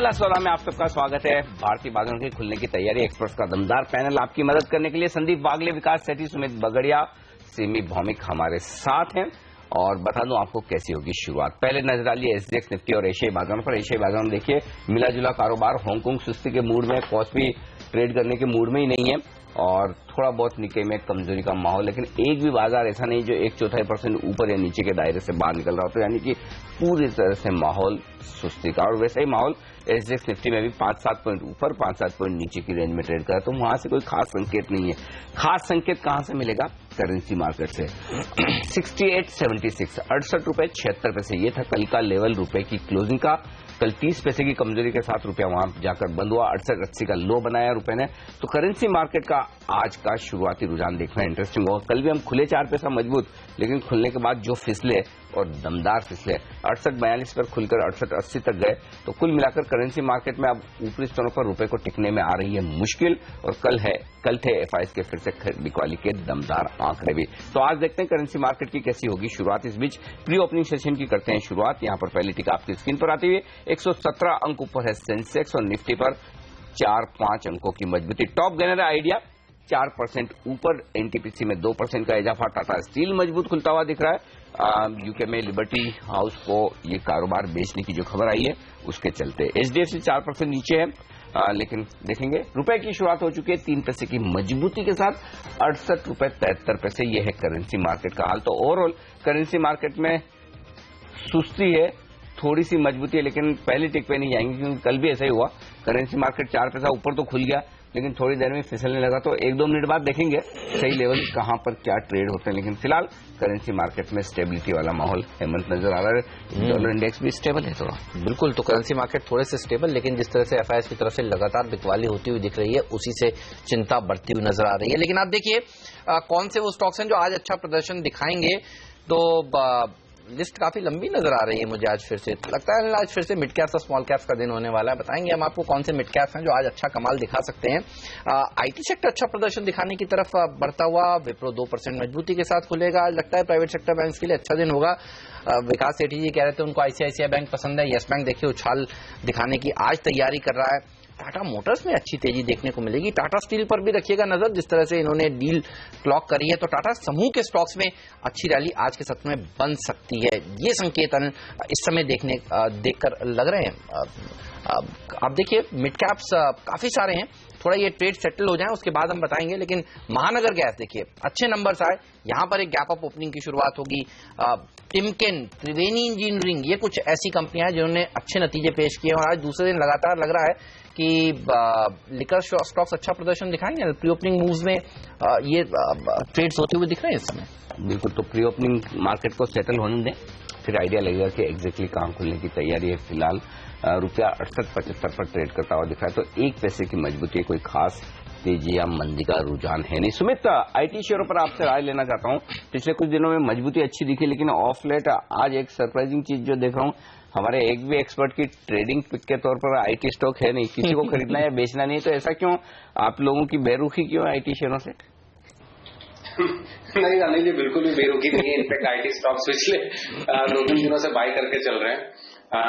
पहला सौदा में आप सबका स्वागत है। भारतीय बाजारों के खुलने की तैयारी, एक्सपर्ट्स का दमदार पैनल आपकी मदद करने के लिए संदीप वागले, विकास सेठी, सुमित बगड़िया, सिमी भौमिक हमारे साथ हैं और बता दूं आपको कैसी होगी शुरुआत। पहले नजर डालिए एसजीएक्स निफ्टी और एशियाई बाजारों पर। एशियाई बाजारों में देखिए मिला जुला कारोबार, हांगकांग सुस्ती के मूड में, कॉस्पी ट्रेड करने के मूड में ही नहीं है और थोड़ा बहुत निके में कमजोरी का माहौल, लेकिन एक भी बाजार ऐसा नहीं जो 1/4% ऊपर या नीचे के दायरे से बाहर निकल रहा हो, तो यानी कि पूरी तरह से माहौल सुस्ती का। और वैसा ही माहौल एसजीएक्स निफ्टी में भी 5-7 पॉइंट ऊपर 5-7 पॉइंट नीचे की रेंज में ट्रेड कर, तो वहां से कोई खास संकेत नहीं है। खास संकेत कहां से मिलेगा? करेंसी मार्केट से। 68.76 ₹68.76 ये था कल का लेवल रुपए की क्लोजिंग का। कल 30 पैसे की कमजोरी के साथ रुपया वहां जाकर बंद हुआ। 68.80 का लो बनाया रुपए ने। तो करेंसी मार्केट का आज का शुरुआती रुझान देखना इंटरेस्टिंग होगा। कल भी हम खुले 4 पैसा मजबूत, लेकिन खुलने के बाद जो फिसले और दमदार फिसले 68.42 पर खुलकर 68.80 तक गए। तो कुल मिलाकर करेंसी मार्केट में अब ऊपरी स्तरों पर रुपए को टिकने में आ रही है मुश्किल। और कल थे एफआईएस के फिर से बिकवाली के दमदार आंकड़े भी। तो आज देखते हैं करेंसी मार्केट की कैसी होगी शुरुआत। इस बीच प्री ओपनिंग सेशन की करते हैं शुरुआत। यहां पर पहली टिक आपकी स्क्रीन पर आती हुई 117 अंक ऊपर है सेंसेक्स और निफ्टी पर 4-5 अंकों की मजबूती। टॉप गेनर है आइडिया 4% ऊपर, एनटीपीसी में 2% का इजाफा। टाटा स्टील मजबूत खुलता हुआ दिख रहा है। यूके में लिबर्टी हाउस को ये कारोबार बेचने की जो खबर आई है उसके चलते एचडीएफसी 4% नीचे है। लेकिन देखेंगे रुपए की शुरुआत हो चुकी है 3 पैसे की मजबूती के साथ। 68 रुपए 73 पैसे ये है करेंसी मार्केट का हाल। तो ओवरऑल करेंसी मार्केट में सुस्ती है, थोड़ी सी मजबूती है, लेकिन पहली टिक पे नहीं जाएंगे क्योंकि कल भी ऐसा ही हुआ। करेंसी मार्केट 4 पैसा ऊपर तो खुल गया, लेकिन थोड़ी देर में फिसलने लगा। तो 1-2 मिनट बाद देखेंगे सही लेवल कहां पर क्या ट्रेड होते हैं। लेकिन फिलहाल करेंसी मार्केट में स्टेबिलिटी वाला माहौल हेमंत नजर आ रहा है। डॉलर इंडेक्स भी स्टेबल है थोड़ा। बिल्कुल, तो करेंसी मार्केट थोड़े से स्टेबल, लेकिन जिस तरह से एफआईएस की तरफ से लगातार बिकवाली होती हुई दिख रही है उसी से चिंता बढ़ती हुई नजर आ रही है। लेकिन आप देखिए कौन से वो स्टॉक्स हैं जो आज अच्छा प्रदर्शन दिखाएंगे। तो लिस्ट काफी लंबी नजर आ रही है मुझे आज। फिर से लगता है आज फिर से मिड कैप्स और स्मॉल कैप्स का दिन होने वाला है। बताएंगे हम आपको कौन से मिड कैप्स हैं जो आज अच्छा कमाल दिखा सकते हैं। आईटी सेक्टर अच्छा प्रदर्शन दिखाने की तरफ बढ़ता हुआ। विप्रो 2% मजबूती के साथ खुलेगा। आज लगता है प्राइवेट सेक्टर बैंक के लिए अच्छा दिन होगा। विकास सेठी जी कह रहे थे उनको आईसीआईसीआई बैंक पसंद है। येस बैंक देखिए उछाल दिखाने की आज तैयारी कर रहा है। टाटा मोटर्स में अच्छी तेजी देखने को मिलेगी। टाटा स्टील पर भी रखिएगा नजर, जिस तरह से इन्होंने डील क्लॉक करी है। तो टाटा समूह के स्टॉक्स में अच्छी रैली आज के सत्र में बन सकती है। ये संकेत इस समय देखकर लग रहे हैं। आप देखिए मिड कैप्स काफी सारे हैं। थोड़ा ये ट्रेड सेटल हो जाए उसके बाद हम बताएंगे। लेकिन महानगर गैस देखिए अच्छे नंबर्स आए, यहां पर एक गैप अप ओपनिंग की शुरुआत होगी। टिमकेन, त्रिवेणी इंजीनियरिंग, ये कुछ ऐसी कंपनियां हैं जिन्होंने अच्छे नतीजे पेश किए और आज दूसरे दिन लगातार लग रहा है कि लिकर स्टॉक्स अच्छा प्रदर्शन दिखाएंगे। प्री ओपनिंग मूव्स में ये ट्रेड्स होते हुए दिख रहे हैं इस समय। बिल्कुल, तो प्री ओपनिंग मार्केट को सेटल होने दें, फिर आइडिया लगेगा कि एग्जैक्टली कहां खुलने की तैयारी है। फिलहाल रुपया 68-75 पर ट्रेड करता हुआ दिख रहा है। तो 1 पैसे की मजबूती, कोई खास तेजी या मंदी का रुझान है नहीं। सुमित, आईटी शेयरों पर आपसे राय लेना चाहता हूं। पिछले कुछ दिनों में मजबूती अच्छी दिखी, लेकिन ऑफ लेट आज एक सरप्राइजिंग चीज जो देख रहा हूं, हमारे एक भी एक्सपर्ट की ट्रेडिंग पिक के तौर पर आईटी स्टॉक है नहीं, किसी को खरीदना या बेचना नहीं। तो ऐसा क्यों? आप लोगों की बेरुखी क्यों है आईटी शेयरों से? नहीं अनिल जी, बिल्कुल भी बेरुखी नहीं है। इनफैक्ट आईटी स्टॉक्स पिछले 2-3 दिनों से बाय करके चल रहे हैं।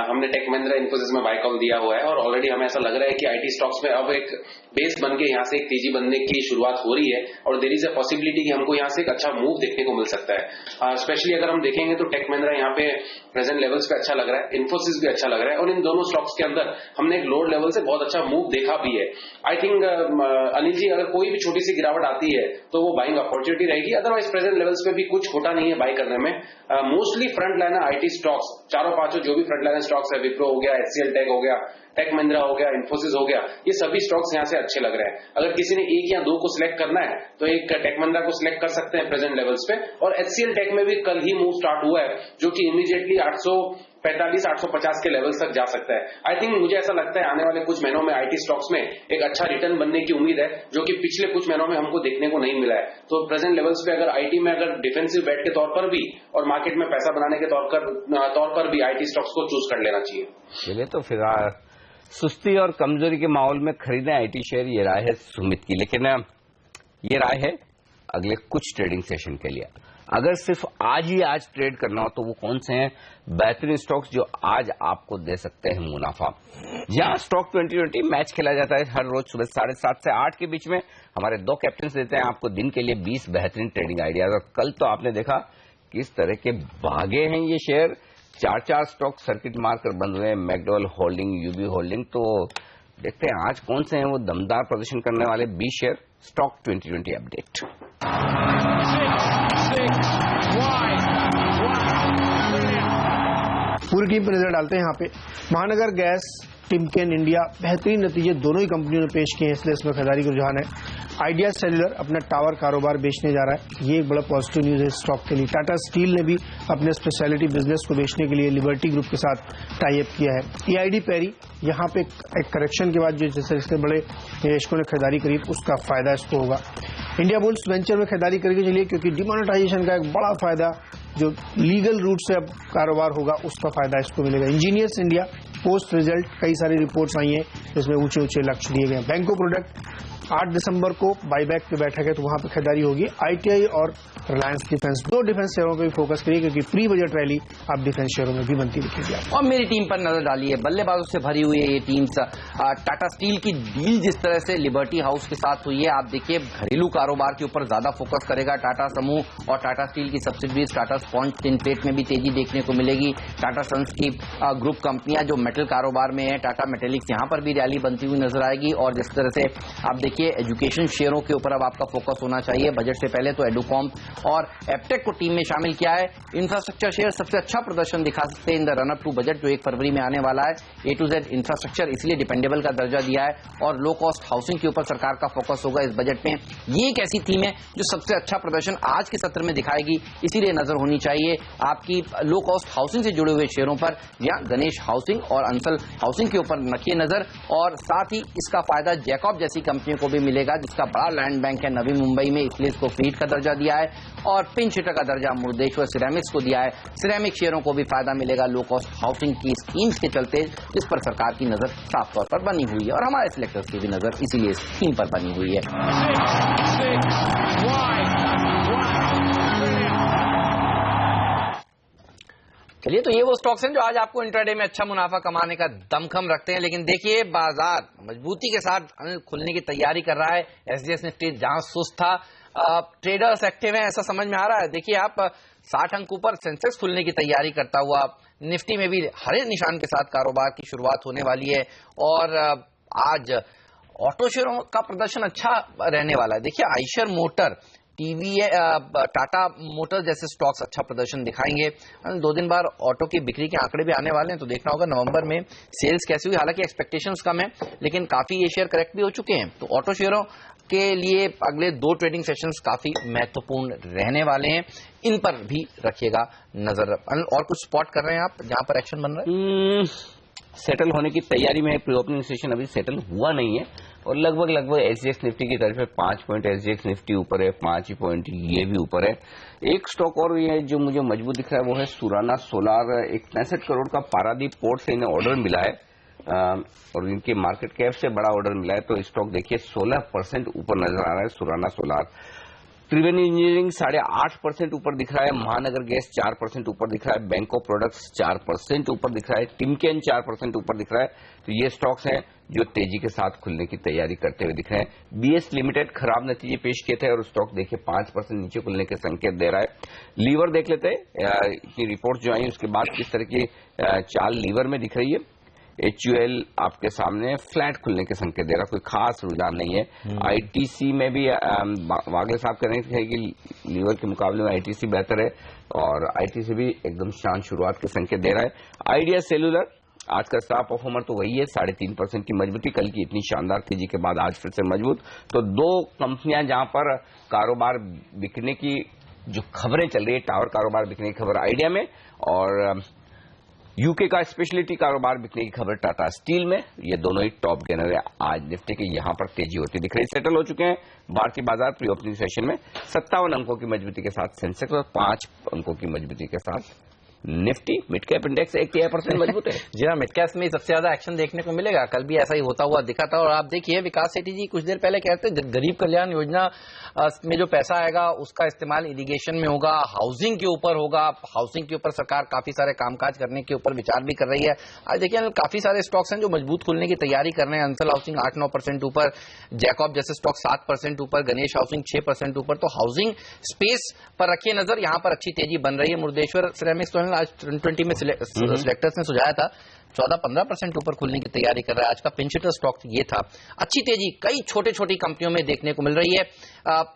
हमने टेक महिंद्रा इन्फोसिस में बाय कॉल दिया हुआ है और ऑलरेडी हमें ऐसा लग रहा है कि आईटी स्टॉक्स में अब एक बेस बन के यहाँ से एक तेजी बनने की शुरुआत हो रही है और देयर इज अ पॉसिबिलिटी कि हमको यहाँ से एक अच्छा मूव देखने को मिल सकता है। स्पेशली अगर हम देखेंगे तो टेक महिंद्रा यहाँ पे प्रेजेंट लेवल्स पे अच्छा लग रहा है, इन्फोसिस भी अच्छा लग रहा है और इन दोनों स्टॉक्स के अंदर हमने एक लोअर लेवल से बहुत अच्छा मूव देखा भी है। आई थिंक अनिल जी, अगर कोई भी छोटी सी गिरावट आती है तो वो बाइंग अपॉर्चुनिटी रहेगी। अदरवाइज प्रेजेंट लेवल्स पे भी कुछ खोटा नहीं है बाय करने में। Mostly front liner IT stocks, चारों पांचों जो भी फ्रंट लाइनर स्टॉक्स है, विप्रो हो गया, एचसीएल टेक हो गया, टेक महिंद्रा हो गया, इन्फोसिस हो गया, ये सभी स्टॉक्स यहाँ से अच्छे लग रहे हैं। अगर किसी ने 1 या 2 को सिलेक्ट करना है तो एक टेक महिंद्रा को सिलेक्ट कर सकते हैं प्रेजेंट लेवल्स पे। और एचसीएल टेक में भी कल ही मूव स्टार्ट हुआ है जो कि इमीडिएटली 845-850 के लेवल्स तक जा सकता है। आई थिंक मुझे ऐसा लगता है आने वाले कुछ महीनों में आईटी स्टॉक्स में एक अच्छा रिटर्न बनने की उम्मीद है, जो कि पिछले कुछ महीनों में हमको देखने को नहीं मिला है। तो प्रेजेंट लेवल्स पे अगर आईटी में अगर डिफेंसिव बेट के तौर पर भी और मार्केट में पैसा बनाने के तौर पर भी आईटी स्टॉक्स को चूज कर लेना चाहिए। चलिए, तो फिर सुस्ती और कमजोरी के माहौल में खरीदें आईटी शेयर, ये राय है सुमित की। लेकिन ये राय है अगले कुछ ट्रेडिंग सेशन के लिए। अगर सिर्फ आज ही आज ट्रेड करना हो तो वो कौन से हैं बेहतरीन स्टॉक्स जो आज आपको दे सकते हैं मुनाफा। जहां स्टॉक 2020 मैच खेला जाता है हर रोज सुबह 7:30 से 8 के बीच में, हमारे 2 कैप्टन देते हैं आपको दिन के लिए 20 बेहतरीन ट्रेडिंग आइडियाज। और कल तो आपने देखा किस तरह के भागे हैं ये शेयर, 4 स्टॉक सर्किट मारकर बंद हुए, मैकडॉवेल होल्डिंग, यूबी होल्डिंग। तो देखते हैं आज कौन से हैं वो दमदार प्रदर्शन करने वाले 20 शेयर। Stock 2020 update. पूरी टीम पर नजर डालते हैं। यहाँ पे महानगर गैस, टिमकेन इंडिया बेहतरीन नतीजे दोनों ही कंपनियों ने पेश किए हैं, इसलिए इसमें खरीदारी का रुझान है। आइडिया सेल्युलर अपना टावर कारोबार बेचने जा रहा है, ये एक बड़ा पॉजिटिव न्यूज है स्टॉक के लिए। टाटा स्टील ने भी अपने स्पेशलिटी बिजनेस को बेचने के लिए लिबर्टी ग्रुप के साथ टाई अप किया है। EID पैरी यहाँ पे एक करेक्शन के बाद जो जैसे बड़े निवेशकों ने खरीदारी करी उसका फायदा इसको होगा। इंडिया बुल्स वेंचर में खरीदारी करके चलिए, क्योंकि डिमोनेटाइजेशन का एक बड़ा फायदा जो लीगल रूट से अब कारोबार होगा उसका फायदा इसको मिलेगा। इंजीनियर्स इंडिया पोस्ट रिजल्ट कई सारी रिपोर्ट्स आई हैं जिसमें ऊंचे ऊंचे लक्ष्य दिए गए। बैंको प्रोडक्ट 8 दिसंबर को बाईबैक की बैठक है तो वहां पर खरीदारी होगी। ITI और रिलायंस डिफेंस, 2 डिफेंस शेयरों पर भी फोकस करिए क्योंकि प्री बजट रैली आप डिफेंस शेयरों में भी बनती दिखेगी। और मेरी टीम पर नजर डालिए, बल्लेबाजों से भरी हुई है ये टीम। टाटा स्टील की डील जिस तरह से लिबर्टी हाउस के साथ हुई है, आप देखिए घरेलू कारोबार के ऊपर ज्यादा फोकस करेगा टाटा समूह और टाटा स्टील की सब्सिडीज टाटा स्पॉन्ज टिनप्लेट में भी तेजी देखने को मिलेगी। टाटा सन्स की ग्रुप कंपनियां जो मेटल कारोबार में है, टाटा मेटेलिक्स, यहां पर भी रैली बनती हुई नजर आएगी। और जिस तरह से आप देखिए एजुकेशन शेयरों के ऊपर अब आपका फोकस होना चाहिए। बजट से पहले तो एडुकॉम और एप्टेक को टीम में शामिल किया है। इंफ्रास्ट्रक्चर शेयर सबसे अच्छा प्रदर्शन दिखा सकते हैं in the run up to budget जो 1 फरवरी में आने वाला है। A to Z इंफ्रास्ट्रक्चर इसलिए डिपेंडेबल का दर्जा दिया है और लो कॉस्ट हाउसिंग के ऊपर सरकार का फोकस होगा इस बजट में। ये एक ऐसी थीम है जो सबसे अच्छा प्रदर्शन आज के सत्र में दिखाएगी, इसीलिए नजर होनी चाहिए आपकी लो कॉस्ट हाउसिंग से जुड़े हुए शेयरों पर, या गणेश हाउसिंग और अंसल हाउसिंग के ऊपर रखिए नजर। और साथ ही इसका फायदा जैकॉब जैसी कंपनियों को भी मिलेगा जिसका बड़ा लैंड बैंक है नवी मुंबई में, इसलिए इसको फ्लीट का दर्जा दिया है। और पिंच हिटर का दर्जा मुर्देश्वर सिरेमिक्स को दिया है। सिरेमिक शेयरों को भी फायदा मिलेगा लो कॉस्ट हाउसिंग की स्कीम्स के चलते, जिस पर सरकार की नजर साफ तौर पर बनी हुई है और हमारे सिलेक्टर्स की भी नजर इसीलिए इस स्कीम पर बनी हुई है। चलिए, तो ये वो स्टॉक्स हैं जो आज आपको इंट्राडे में अच्छा मुनाफा कमाने का दमखम रखते हैं। लेकिन देखिए बाजार मजबूती के साथ खुलने की तैयारी कर रहा है। SGX निफ्टी जहां सुस्त था, ट्रेडर्स एक्टिव हैं ऐसा समझ में आ रहा है। देखिए आप 60 अंक ऊपर सेंसेक्स खुलने की तैयारी करता हुआ, निफ्टी में भी हरे निशान के साथ कारोबार की शुरुआत होने वाली है। और आज ऑटो शेयरों का प्रदर्शन अच्छा रहने वाला है। देखिए आइशर मोटर, टाटा मोटर जैसे स्टॉक्स अच्छा प्रदर्शन दिखाएंगे। 2 दिन बाद ऑटो की बिक्री के आंकड़े भी आने वाले हैं तो देखना होगा नवंबर में सेल्स कैसी हुई। हालांकि एक्सपेक्टेशंस कम है लेकिन काफी ये शेयर करेक्ट भी हो चुके हैं, तो ऑटो शेयरों के लिए अगले 2 ट्रेडिंग सेशंस काफी महत्वपूर्ण रहने वाले हैं, इन पर भी रखिएगा नजर। और कुछ स्पॉट कर रहे हैं आप जहां पर एक्शन बन रहा है? सेटल होने की तैयारी में, प्री ओपनिंग सेशन अभी सेटल हुआ नहीं है और लगभग SGX निफ्टी की तरफ 5 पॉइंट SGX निफ्टी ऊपर है, 5 ही पॉइंट ये भी ऊपर है। एक स्टॉक और ये जो मुझे मजबूत दिख रहा है वो है सुराना सोलार। 65 करोड़ का पारादीप पोर्ट से इन्हें ऑर्डर मिला है और इनके मार्केट कैप से बड़ा ऑर्डर मिला है, तो स्टॉक देखिए 16% ऊपर नजर आ रहा है सुराना सोलार। त्रिवेणी इंजीनियरिंग 8.5% ऊपर दिख रहा है, महानगर गैस 4% ऊपर दिख रहा है, बैंको प्रोडक्ट्स 4% ऊपर दिख रहा है, टिमकेन 4% ऊपर दिख रहा है। तो ये स्टॉक्स हैं जो तेजी के साथ खुलने की तैयारी करते हुए दिख रहे हैं। BS लिमिटेड खराब नतीजे पेश किए थे और स्टॉक देखिए 5% नीचे खुलने के संकेत दे रहा है। लीवर देख लेते हैं की रिपोर्ट जो आई उसके बाद किस तरह की चाल लीवर में दिख रही है। HUL आपके सामने फ्लैट खुलने के संकेत दे रहा, कोई खास रुझान नहीं है। ITC में भी वागले साहब कह रहे थे कि लीवर के मुकाबले में ITC बेहतर है और ITC भी एकदम शांत शुरुआत के संकेत दे रहा है। आइडिया सेल्यूलर आज का स्टार परफॉर्मर तो वही है, 3.5% की मजबूती, कल की इतनी शानदार तेजी के बाद आज फिर से मजबूत। तो 2 कंपनियां जहां पर कारोबार बिकने की जो खबरें चल रही है, टावर कारोबार बिकने की खबर आइडिया में और यूके का स्पेशलिटी कारोबार बिकने की खबर टाटा स्टील में, ये दोनों ही टॉप गेनर है। आज निफ्टी की यहां पर तेजी होती दिख रही, सेटल हो चुके हैं भारतीय बाजार प्री ओपनिंग सेशन में 57 अंकों की मजबूती के साथ सेंसेक्स और 5 अंकों की मजबूती के साथ निफ्टी मिड कैप इंडेक्स 1% मजबूत है। जी हाँ, मिड कैप में सबसे ज्यादा एक्शन देखने को मिलेगा, कल भी ऐसा ही होता हुआ दिखा था। और आप देखिए विकास सेठी जी कुछ देर पहले कहते हैं गरीब कल्याण योजना में जो पैसा आएगा उसका इस्तेमाल इरिगेशन में होगा, हाउसिंग के ऊपर होगा। हाउसिंग के ऊपर सरकार काफी सारे कामकाज करने के ऊपर विचार भी कर रही है। आज देखिए काफी सारे स्टॉक्स हैं जो मजबूत खुलने की तैयारी कर रहे हैं। अंसल हाउसिंग 8-9% ऊपर, जैकॉब जैसे स्टॉक 7% ऊपर, गणेश हाउसिंग 6% ऊपर। तो हाउसिंग स्पेस पर रखिए नजर, यहां पर अच्छी तेजी बन रही है। मुर्देश्वर सिरेमिक्स तो आज 20 में सिलेक्टर्स ने सुझाया था 14-15% ऊपर खुलने की तैयारी कर रहा है। आज का पिंच हिटर स्टॉक ये था। अच्छी तेजी कई छोटी छोटी कंपनियों में देखने को मिल रही है।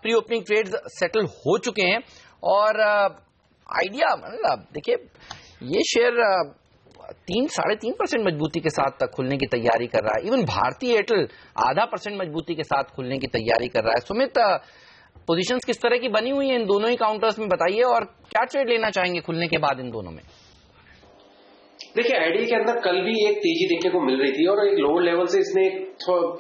प्री ओपनिंग ट्रेड्स सेटल हो चुके हैं और आइडिया देखिए ये शेयर 3-3.5% मजबूती के साथ खुलने की तैयारी कर रहा है। इवन भारतीय एयरटेल 0.5% मजबूती के साथ खुलने की तैयारी कर रहा है। सुमित, पोजीशंस किस तरह की बनी हुई है इन दोनों ही काउंटर्स में बताइए, और क्या ट्रेड लेना चाहेंगे खुलने के बाद इन दोनों में? देखिए आईडिया के अंदर कल भी एक तेजी देखने को मिल रही थी और एक लोअर लेवल से इसने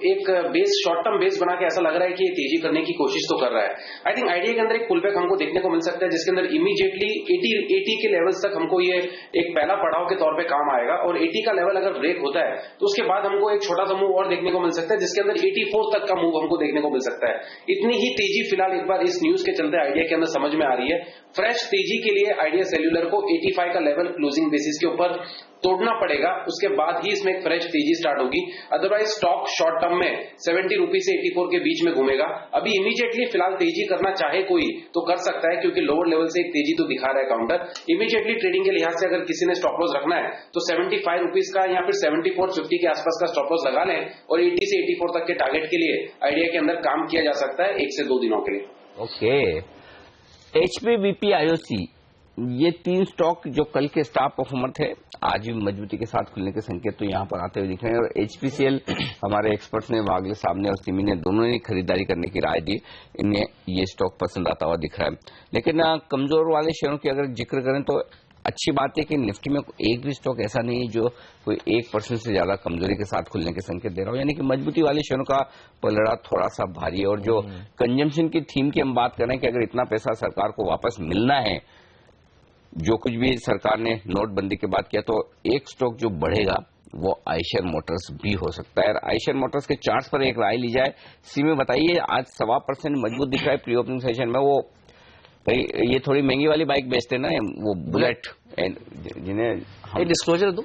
एक बेस शॉर्ट टर्म बेस बना के ऐसा लग रहा है कि ये तेजी करने की कोशिश तो कर रहा है। आई थिंक आईडिया के अंदर एक पुल बैक हमको देखने को मिल सकता है जिसके अंदर इमीडिएटली 80 के लेवल्स तक हमको ये एक पहला पड़ाव के तौर पे काम आएगा और 80 का लेवल अगर ब्रेक होता है तो उसके बाद हमको एक छोटा सा मूव और देखने को मिल सकता है जिसके अंदर 84 तक का मूव हमको देखने को मिल सकता है। इतनी ही तेजी फिलहाल एक बार इस न्यूज के चलते आईडिया के अंदर समझ में आ रही है। फ्रेश तेजी के लिए आईडिया सेल्यूलर को 85 का लेवल क्लोजिंग बेसिस के ऊपर तोड़ना पड़ेगा, उसके बाद ही इसमें एक फ्रेश तेजी स्टार्ट होगी। अदरवाइज स्टॉक शॉर्ट टर्म में 70 रुपीज से 84 के बीच में घूमेगा। अभी इमीडिएटली फिलहाल तेजी करना चाहे कोई तो कर सकता है क्योंकि लोअर लेवल से एक तेजी तो दिखा रहा है काउंटर। इमीडिएटली ट्रेडिंग के लिहाज से अगर किसी ने स्टॉप लॉस रखना है तो 75 रुपीज का या फिर 74.50 के आसपास का स्टॉप लॉस लगा लें और 80 से 84 तक के टारगेट के लिए आइडिया के अंदर काम किया जा सकता है 1 से 2 दिनों के लिए। ओके, HP, BP, IOC ये 3 स्टॉक जो कल के स्टार परफॉर्मर थे आज भी मजबूती के साथ खुलने के संकेत तो यहां पर आते हुए दिख रहे हैं। और HPCL हमारे एक्सपर्ट्स ने वागले साहब ने और सिमी ने दोनों ने खरीदारी करने की राय दी। इन्हें ये स्टॉक पसंद आता हुआ दिख रहा है। लेकिन कमजोर वाले शेयरों की अगर जिक्र करें तो अच्छी बात है कि निफ्टी में एक भी स्टॉक ऐसा नहीं है जो कोई 1% से ज्यादा कमजोरी के साथ खुलने के संकेत दे रहा हो, यानी कि मजबूती वाले शेयरों का पलड़ा थोड़ा सा भारी है। और जो कंजम्पशन की थीम की हम बात करें कि अगर इतना पैसा सरकार को वापस मिलना है, जो कुछ भी सरकार ने नोटबंदी के बाद किया, तो एक स्टॉक जो बढ़ेगा वो आयशर मोटर्स भी हो सकता है। आयशर मोटर्स के चार्ट्स पर एक राय ली जाए, सी में बताइए आज 1.25% मजबूत दिख रहा है प्री ओपनिंग सेशन में। वो भाई ये थोड़ी महंगी वाली बाइक बेचते ना, वो बुलेट, जिन्हें डिस्क्लोजर दूं,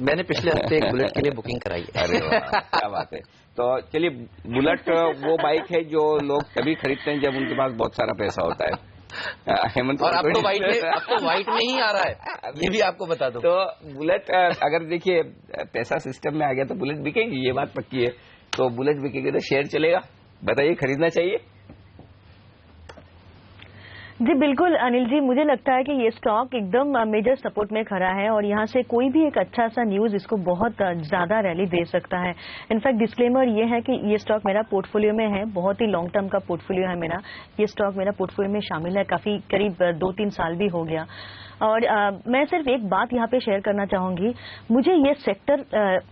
मैंने पिछले हफ्ते एक बुलेट के लिए बुकिंग कराई है। अरे वाह, क्या बात है। तो चलिए, बुलेट वो बाइक है जो लोग तभी खरीदते हैं जब उनके पास बहुत सारा पैसा होता है। हेमंत, और अब तो वाइट में ही आ रहा है, ये भी आपको बता दो। तो बुलेट अगर देखिए पैसा सिस्टम में आ गया तो बुलेट बिकेगी, ये बात पक्की है। तो बुलेट बिकेगी तो शेयर चलेगा। बताइए, खरीदना चाहिए? जी बिल्कुल अनिल जी, मुझे लगता है कि ये स्टॉक एकदम मेजर सपोर्ट में खड़ा है और यहाँ से कोई भी एक अच्छा सा न्यूज इसको बहुत ज्यादा रैली दे सकता है। इनफैक्ट डिस्क्लेमर ये है कि ये स्टॉक मेरा पोर्टफोलियो में है, बहुत ही लॉन्ग टर्म का पोर्टफोलियो है मेरा। ये स्टॉक मेरा पोर्टफोलियो में शामिल है, काफी करीब 2-3 साल भी हो गया। और मैं सिर्फ एक बात यहाँ पे शेयर करना चाहूंगी, मुझे ये सेक्टर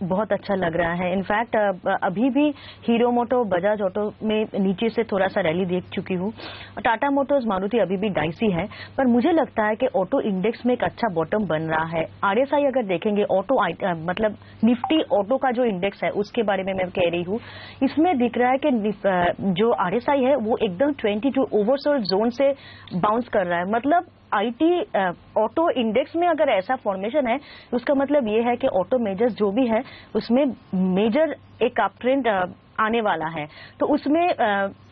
बहुत अच्छा लग रहा है। इनफैक्ट अभी भी हीरो मोटो, बजाज ऑटो में नीचे से थोड़ा सा रैली देख चुकी हूँ। टाटा मोटर्स, मारुति अभी भी डाइसी है, पर मुझे लगता है कि ऑटो इंडेक्स में एक अच्छा बॉटम बन रहा है। RSI अगर देखेंगे, ऑटो मतलब निफ्टी ऑटो का जो इंडेक्स है उसके बारे में मैं कह रही हूँ, इसमें दिख रहा है कि जो RSI है वो एकदम 22 ओवरसोल्ड जोन से बाउंस कर रहा है। मतलब IT ऑटो इंडेक्स में अगर ऐसा फॉर्मेशन है, उसका मतलब ये है कि ऑटो मेजर्स जो भी है उसमें मेजर एक अप ट्रेंड आने वाला है। तो उसमें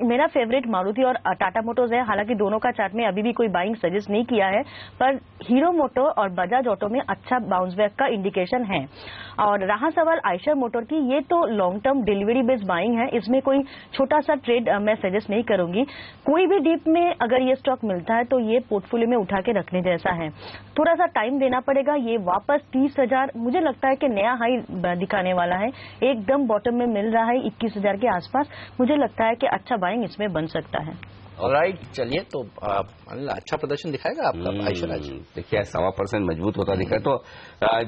मेरा फेवरेट मारुति और टाटा मोटर्स है। हालांकि दोनों का चार्ट में अभी भी कोई बाइंग सजेस्ट नहीं किया है, पर हीरो मोटो और बजाज ऑटो में अच्छा बाउंस बैक का इंडिकेशन है। और रहा सवाल आयशर मोटर की, ये तो long term delivery based buying है, इसमें कोई छोटा सा ट्रेड मैं सजेस्ट नहीं करूंगी। कोई भी डीप में अगर ये स्टॉक मिलता है तो ये पोर्टफोलियो में उठा के रखने जैसा है। थोड़ा सा टाइम देना पड़ेगा, ये वापस 30,000 मुझे लगता है कि नया हाई दिखाने वाला है। एकदम बॉटम में मिल रहा है 21,000 के आसपास, मुझे लगता है कि अच्छा बाइंग इसमें बन सकता है। ऑलराइट, चलिए, तो अच्छा प्रदर्शन दिखाएगा आपका आयशर आज। देखिए 1.25% मजबूत होता दिखा है। तो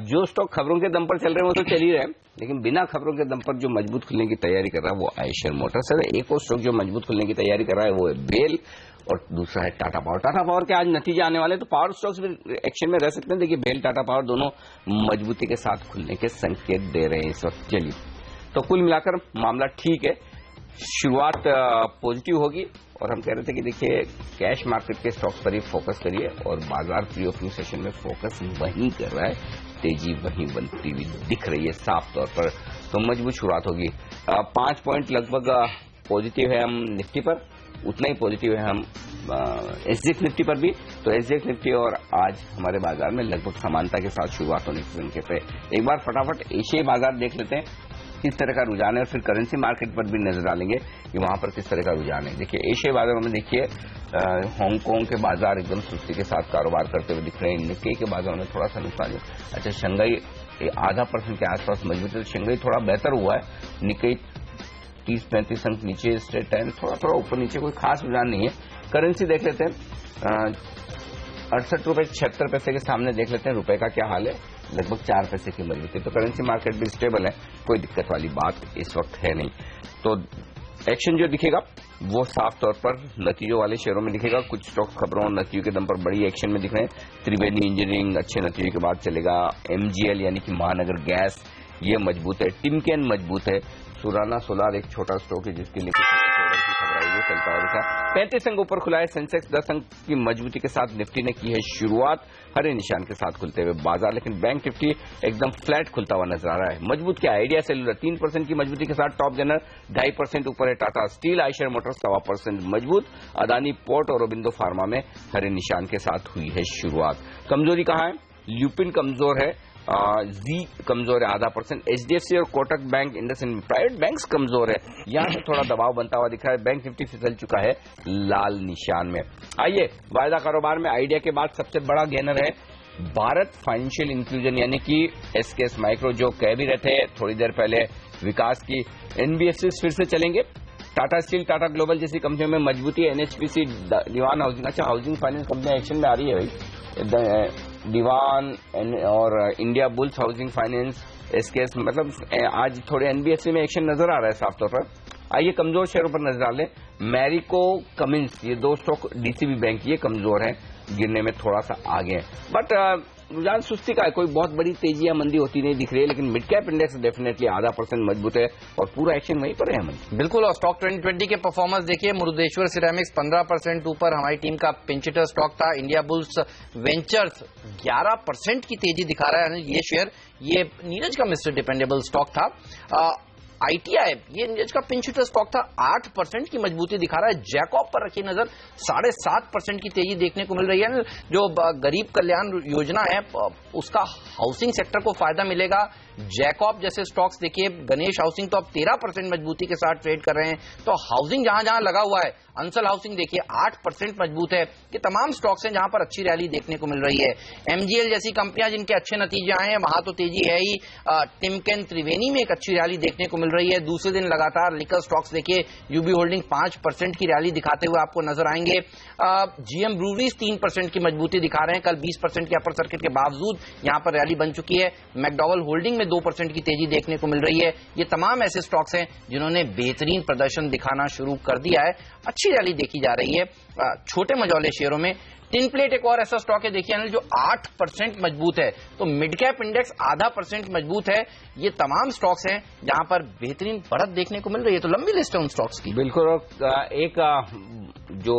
जो स्टॉक खबरों के दम पर चल रहे हैं वो तो चल ही रहे हैं, लेकिन बिना खबरों के दम पर जो मजबूत खुलने की तैयारी कर रहा है वो आयशर मोटर्स है। एक और स्टॉक जो मजबूत खुलने की तैयारी कर रहा है वो है बेल, और दूसरा है टाटा पावर। टाटा पावर के आज नतीजे आने वाले, तो पावर स्टॉक्स भी एक्शन में रह सकते हैं। देखिए बेल, टाटा पावर दोनों मजबूती के साथ खुलने के संकेत दे रहे हैं इस वक्त। चलिए, तो कुल मिलाकर मामला ठीक है, शुरुआत पॉजिटिव होगी। और हम कह रहे थे कि देखिए कैश मार्केट के स्टॉक्स पर ही फोकस करिए, और बाजार प्री ओपनिंग सेशन में फोकस वहीं कर रहा है, तेजी वहीं बनती हुई दिख रही है साफ तौर पर। तो मजबूत शुरुआत होगी। 5 पॉइंट लगभग पॉजिटिव है हम निफ्टी पर, उतना ही पॉजिटिव है हम एसजीएक्स निफ्टी पर भी। तो एसजीएक्स निफ्टी और आज हमारे बाजार में लगभग समानता के साथ शुरुआत होने के संकेत है। एक बार फटाफट एशियाई बाजार देख लेते हैं किस तरह का रुझान है, और फिर करेंसी मार्केट पर भी नजर डालेंगे कि वहां पर किस तरह का रुझान है। देखिए एशियाई बाजारों में देखिए हांगकांग के बाजार एकदम सुस्ती के साथ कारोबार करते हुए दिख रहे हैं। निक्केई के बाजारों में थोड़ा सा नुकसान है। अच्छा, शंघाई 0.5% के आसपास मजबूत है, तो शंघाई थोड़ा बेहतर हुआ है। निक्केई 30-35 अंक नीचे, स्ट्रेट टाइम थोड़ा ऊपर नीचे, कोई खास रुझान नहीं है। करेंसी देख लेते हैं, 68.76 के सामने देख लेते हैं रुपए का क्या हाल है, लगभग 4 पैसे की मजबूती। तो करेंसी मार्केट भी स्टेबल है, कोई दिक्कत वाली बात इस वक्त है नहीं। तो एक्शन जो दिखेगा वो साफ तौर पर नतीजों वाले शेयरों में दिखेगा। कुछ स्टॉक्स खबरों और नतीजों के दम पर बड़ी एक्शन में दिख रहे हैं। त्रिवेणी इंजीनियरिंग अच्छे नतीजे के बाद चलेगा। MGL यानी कि महानगर गैस ये मजबूत है। टिमकेन मजबूत है। सुराना सोलार एक छोटा स्टॉक है जिसके लिए वो चलता हुआ दिखा। 35 अंक ऊपर खुला है सेंसेक्स। 10 अंक की मजबूती के साथ निफ्टी ने की है शुरुआत, हरे निशान के साथ खुलते हुए बाजार। लेकिन बैंक निफ्टी एकदम फ्लैट खुलता हुआ नजर आ रहा है। मजबूत क्या है? आइडिया सेल्युलर 3% की मजबूती के साथ टॉप गेनर, 2.5% ऊपर है टाटा स्टील। आयशर मोटर्स 1.25% मजबूत। अदानी पोर्ट और अरबिंदो फार्मा में हरे निशान के साथ हुई है शुरुआत। कमजोरी कहां है? ल्यूपिन कमजोर है, जी कमजोर है 0.5%। HDFC और Kotak bank, IndusInd, private banks कमजोर है, यहां से थोड़ा दबाव बनता हुआ दिख रहा है। बैंक निफ्टी फिसल चुका है लाल निशान में। आइए वायदा कारोबार में आइडिया के बाद सबसे बड़ा गेनर है भारत फाइनेंशियल इंक्लूजन यानी कि SKS माइक्रो, जो कह भी रहे थे थोड़ी देर पहले विकास की NBFCs फिर से चलेंगे। टाटा स्टील, टाटा ग्लोबल जैसी कंपनियों में मजबूती है। NHPC, दीवान हाउसिंग, अच्छा हाउसिंग फाइनेंस कंपनी एक्शन में आ रही है भाई। दीवान और India bulls housing finance, SKS, मतलब आज थोड़े NBFC में एक्शन नजर आ रहा है साफ तौर पर। आइए कमजोर शेयरों पर नजर डालें। मैरिको, कमिंस, ये दो स्टॉक DCB बैंक ये कमजोर है, गिरने में थोड़ा सा आगे है। बट रुझान सुस्ती का है, कोई बहुत बड़ी तेजी या मंदी होती नहीं दिख रही है। लेकिन मिड कैप इंडेक्स डेफिनेटली 0.5% मजबूत है और पूरा एक्शन वहीं पर है। हम बिल्कुल। और स्टॉक 2020 के परफॉर्मेंस देखिए, मुरुदेश्वर सिरेमिक्स 15% ऊपर, हमारी टीम का पिंचिटर स्टॉक था। इंडिया बुल्स वेंचर्स 11% की तेजी दिखा रहा है ये शेयर, ये नीरज का मिस्टर डिपेंडेबल स्टॉक था। ITI ये नीरज का पिंचिटर स्टॉक था, 8% की मजबूती दिखा रहा है। जैकॉब पर रखी नजर, 7.5% की तेजी देखने को मिल रही है। जो गरीब कल्याण योजना है उसका हाउसिंग सेक्टर को फायदा मिलेगा। जैकॉब जैसे स्टॉक्स देखिए, गणेश हाउसिंग तो अब 13% मजबूती के साथ ट्रेड कर रहे हैं। तो हाउसिंग जहां जहां लगा हुआ है, अंसल हाउसिंग देखिए 8% मजबूत है। ये तमाम स्टॉक्स हैं जहां पर अच्छी रैली देखने को मिल रही है। MGL जैसी कंपनियां जिनके अच्छे नतीजे आए हैं वहां तो तेजी है ही। टिमकेन, त्रिवेणी में एक अच्छी रैली देखने को मिल रही है। दूसरे दिन लगातार लिकर स्टॉक्स देखिए, यूबी होल्डिंग 5% की रैली दिखाते हुए आपको नजर आएंगे। GM ब्रूवरीज 3% की मजबूती दिखा रहे हैं, कल 20% के अपर सर्किट के बावजूद यहां पर रैली बन चुकी है। मैकडॉवल होल्डिंग में 2% की तेजी देखने को मिल रही है। ये तमाम ऐसे स्टॉक्स हैं जिन्होंने बेहतरीन प्रदर्शन दिखाना शुरू कर दिया है, अच्छी रैली देखी जा रही है छोटे मझौले शेयरों में। टिन प्लेट एक और ऐसा स्टॉक है देखिए अनिल, जो 8% मजबूत है। तो मिड कैप इंडेक्स 0.5% मजबूत है। ये तमाम स्टॉक्स हैं जहां पर बेहतरीन बढ़त देखने को मिल रही है। तो लंबी लिस्ट है उन स्टॉक्स की। बिल्कुल। एक जो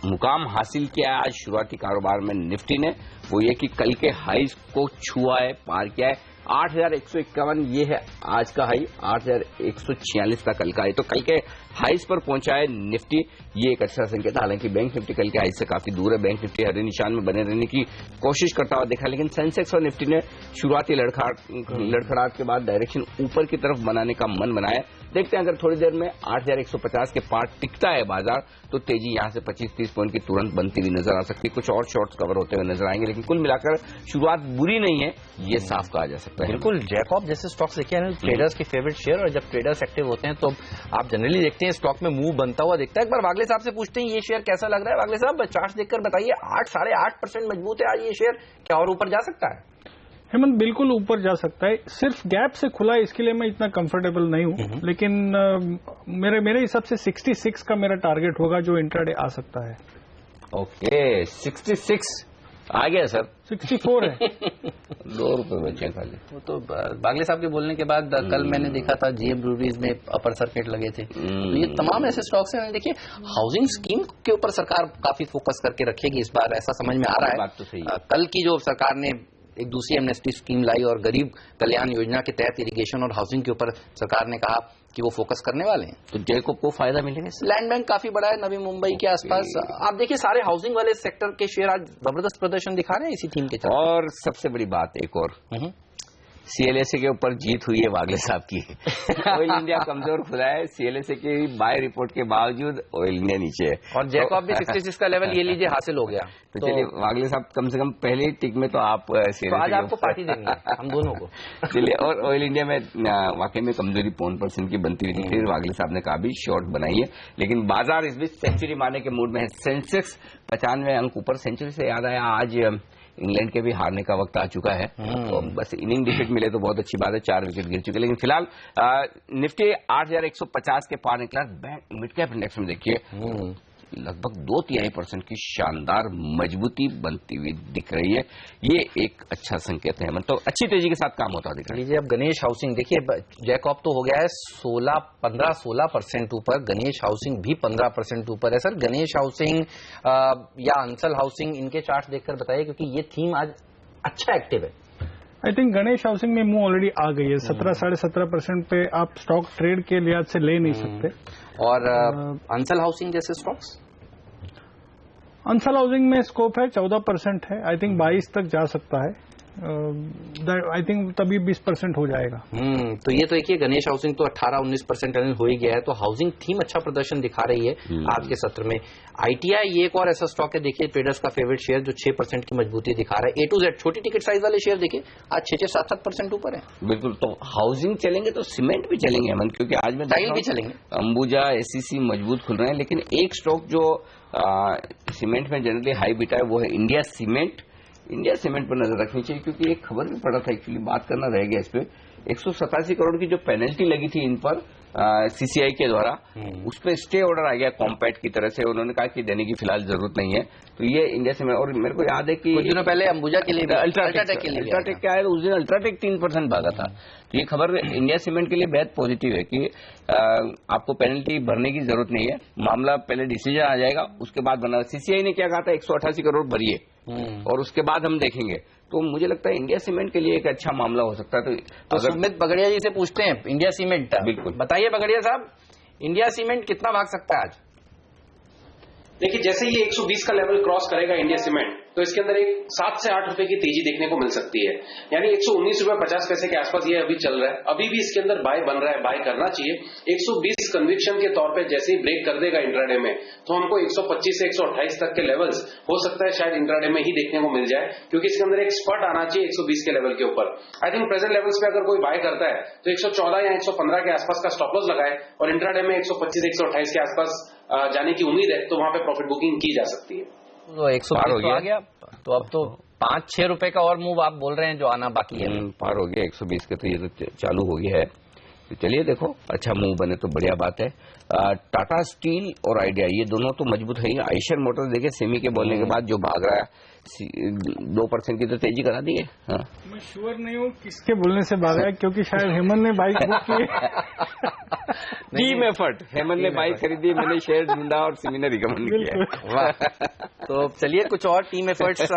मुकाम हासिल किया है आज शुरुआती कारोबार में निफ्टी ने, वो ये कि कल के हाईज को छुआ है, पार किया है। 8,151 ये है आज का हाई, 8,146 था कल का हाई। तो कल के हाईस पर पहुंचा है निफ्टी, ये एक अच्छा संकेत है। हालांकि बैंक निफ्टी कल के हाई से काफी दूर है। बैंक निफ्टी हरे निशान में बने रहने की कोशिश करता हुआ देखा, लेकिन सेंसेक्स और निफ्टी ने शुरुआती लड़खड़ाहट के बाद डायरेक्शन ऊपर की तरफ बनाने का मन बनाया। देखते हैं अगर थोड़ी देर में 8,150 के पार टिकता है बाजार तो तेजी यहां से 25-30 पॉइंट की तुरंत बनती हुई नजर आ सकती है। कुछ और शॉर्ट्स कवर होते हुए नजर आएंगे, लेकिन कुल मिलाकर शुरुआत बुरी नहीं है, ये साफ कहा जा सकता है। बिल्कुल। जैकॉब जैसे स्टॉक्स देखिए ना, ट्रेडर्स की फेवरेट शेयर, और जब ट्रेडर्स एक्टिव होते हैं तो आप जनरली देखते हैं स्टॉक में मूव बनता हुआ दिखता है। एक बार वागले साहब से पूछते हैं ये शेयर कैसा लग रहा है। वागले साहब चार्ट देखकर बताइए, 8-8.5% मजबूत है आज ये शेयर, क्या और ऊपर जा सकता है? हेमंत बिल्कुल ऊपर जा सकता है, सिर्फ गैप से खुला है इसके लिए मैं इतना कंफर्टेबल नहीं हूं, लेकिन मेरे हिसाब से 66 का मेरा टारगेट होगा जो इंट्राडे आ सकता है। ओके 66 आ गया सर। 64 है। ₹2 बचे खाली। वो तो बागले साहब के बोलने के बाद कल मैंने देखा था जीएम ब्रूवरीज में अपर सर्किट लगे थे। तो ये तमाम ऐसे स्टॉक्स हैं। देखिए हाउसिंग स्कीम के ऊपर सरकार काफी फोकस करके रखेगी इस बार, ऐसा समझ में आ रहा है। बात तो सही है। कल की जो सरकार ने एक दूसरी एमनेस्टी स्कीम लाई और गरीब कल्याण योजना के तहत इरिगेशन और हाउसिंग के ऊपर सरकार ने कहा कि वो फोकस करने वाले हैं, तो जैकॉब को फायदा मिलेगा। लैंड बैंक काफी बड़ा है नवी मुंबई के आसपास। आप देखिए सारे हाउसिंग वाले सेक्टर के शेयर आज जबरदस्त प्रदर्शन दिखा रहे हैं इसी थीम के चलते। और सबसे बड़ी बात एक और, CLSA के ऊपर जीत हुई है वागले साहब की। ऑयल इंडिया कमजोर खुला है, CLSA की बाय रिपोर्ट के बावजूद ऑयल इंडिया नीचे है और जैकॉब भी 66 का लेवल ये लीजिए हासिल हो गया। तो चलिए वागले साहब कम से कम पहले टिक में तो आप तो आज आपको पार्टी देंगे हम दोनों को। चलिए, और ऑयल इंडिया में वाकई में कमजोरी 0.5% की बनती हुई दिखती है। वागले साहब ने कहा भी शॉर्ट बनाई है, लेकिन बाजार इस बीच सेंचुरी मारने के मूड में है। सेंसेक्स 95 अंक ऊपर। सेंचुरी से याद आया आज इंग्लैंड के भी हारने का वक्त आ चुका है, तो बस इनिंग डिफीट मिले तो बहुत अच्छी बात है। 4 विकेट गिर चुके, लेकिन फिलहाल निफ्टी 8150 के पार निकला। बैंक मिड कैप इंडेक्स में देखिए लगभग 2-3% की शानदार मजबूती बनती हुई दिख रही है। ये एक अच्छा संकेत है, मतलब अच्छी तेजी के साथ काम होता दिख रहा है। लीजिए अब गणेश हाउसिंग देखिए, जैकॉब तो हो गया है 15-16% ऊपर, गणेश हाउसिंग भी 15% ऊपर है। सर गणेश हाउसिंग या अंसल हाउसिंग, इनके चार्ट देखकर बताइए, क्योंकि ये थीम आज अच्छा एक्टिव है। आई थिंक गणेश हाउसिंग में मूव ऑलरेडी आ गई है। 17-17.5% पे आप स्टॉक ट्रेड के लिहाज से ले नहीं सकते। और अंसल हाउसिंग जैसे स्टॉक्स, अंसल हाउसिंग में स्कोप है, 14% है। आई थिंक 22 तक जा सकता है। आई थिंक तभी 20% हो जाएगा। तो ये तो देखिए गणेश हाउसिंग तो 18-19% हो ही गया है। तो हाउसिंग थीम अच्छा प्रदर्शन दिखा रही है आज के सत्र में। ITI ये एक और ऐसा स्टॉक है, देखिए ट्रेडर्स का फेवरेट शेयर जो 6% की मजबूती दिखा रहा है। A to Z छोटी टिकट साइज वाले शेयर देखिए आज 6-7% ऊपर है। बिल्कुल, तो हाउसिंग चलेंगे तो सीमेंट भी चलेंगे हेमंत, क्योंकि आज में टाइल भी चलेंगे। अंबुजा SEC मजबूत खुल रहे हैं, लेकिन एक स्टॉक जो सीमेंट में जनरली हाई बीटा है वो है इंडिया सीमेंट। इंडिया सीमेंट पर नजर रखनी चाहिए, क्योंकि एक खबर भी पड़ा था, एक्चुअली बात करना रह गया इस पे। 187 करोड़ की जो पेनल्टी लगी थी इन पर CCI के द्वारा, उस पर स्टे ऑर्डर आ गया कॉम्पैक्ट की तरह से। उन्होंने कहा कि देने की फिलहाल जरूरत नहीं है। तो ये इंडिया सीमेंट, और मेरे को याद है कि कुछ दिनों पहले अंबुजा के लिए अल्ट्राटेक के आया, उस दिन अल्ट्राटेक 3% भागा था। तो ये खबर इंडिया सीमेंट के लिए बेहद पॉजिटिव है कि आपको पेनल्टी भरने की जरूरत नहीं है। मामला पहले डिसीजन आ जाएगा, उसके बाद बना। CCI ने क्या कहा था, 188 करोड़ भरिए और उसके बाद हम देखेंगे। तो मुझे लगता है इंडिया सीमेंट के लिए एक अच्छा मामला हो सकता है। तो सुमित बगड़िया जी से पूछते हैं इंडिया सीमेंट। बिल्कुल बताइए बगड़िया साहब, इंडिया सीमेंट कितना भाग सकता है आज? देखिए जैसे ये 120 का लेवल क्रॉस करेगा इंडिया सीमेंट, तो इसके अंदर एक 7 से 8 रुपए की तेजी देखने को मिल सकती है। यानी 119 रुपए 50 पैसे के आसपास ये अभी चल रहा है। अभी भी इसके अंदर बाय बन रहा है, बाय करना चाहिए। 120 कन्विक्शन के तौर पे जैसे ही ब्रेक कर देगा इंट्राडे में, तो हमको 125 से 128 तक के लेवल्स हो सकता है शायद इंट्राडे में ही देखने को मिल जाए, क्योंकि इसके अंदर एक स्पॉट आना चाहिए 120 के लेवल के ऊपर। आई थिंक प्रेजेंट लेवल्स पे अगर कोई बाय करता है तो 114 या 115 के आसपास का स्टॉप लॉस लगाए और इंट्राडे में 125 128 के आसपास जाने की उम्मीद है, तो वहां पे प्रॉफिट बुकिंग की जा सकती है। तो 120 तो आ गया, तो अब तो 5-6 रुपए का और मूव आप बोल रहे हैं जो आना बाकी है। पार हो गया 120 के, तो ये तो चालू हो गया है। तो चलिए देखो, अच्छा मूव बने तो बढ़िया बात है। टाटा स्टील और आइडिया ये दोनों तो मजबूत है ही। आयशर मोटर्स देखिए सेमी के बोलने के बाद जो भाग रहा है, 2% की तो तेजी करा दी है। हाँ। मैं श्योर नहीं हूँ किसके बोलने से भागा है, क्योंकि शायद हेमंत ने बाइक बुक की। टीम एफर्ट, हेमंत ने बाइक खरीदी, मैंने शेयर ढूंढा और सिमी ने रिकमेंड किया। वाह। तो चलिए कुछ और टीम एफर्ट्स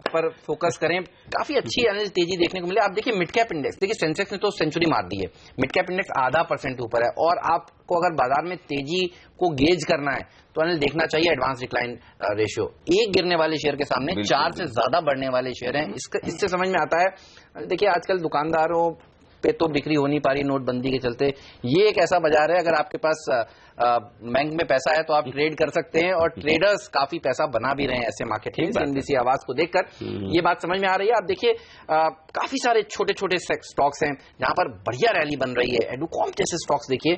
पर फोकस करें। काफी अच्छी तेजी देखने को मिले। आप देखिए मिड कैप इंडेक्स, देखिए सेंसेक्स ने तो सेंचुरी मार दी है, मिड कैप इंडेक्स 0.5% ऊपर है। और आपको अगर बाजार में तेजी को गेज करना है तो अनिल देखना चाहिए एडवांस डिक्लाइन रेशियो। एक गिरने वाले शेयर के सामने 4 से ज्यादा बढ़ने वाले शेयर हैं। इससे समझ में आता है, देखिए आजकल दुकानदारों पे तो बिक्री हो नहीं पा रही नोटबंदी के चलते। ये एक ऐसा बाजार है, अगर आपके पास बैंक में पैसा है तो आप ट्रेड कर सकते हैं, और ट्रेडर्स काफी पैसा बना भी रहे हैं ऐसे मार्केट में। एनबीसी आवाज को देखकर ये बात समझ में आ रही है। आप देखिए काफी सारे छोटे छोटे स्टॉक्स हैं जहां पर बढ़िया रैली बन रही है। एडुकॉम जैसे स्टॉक्स देखिए,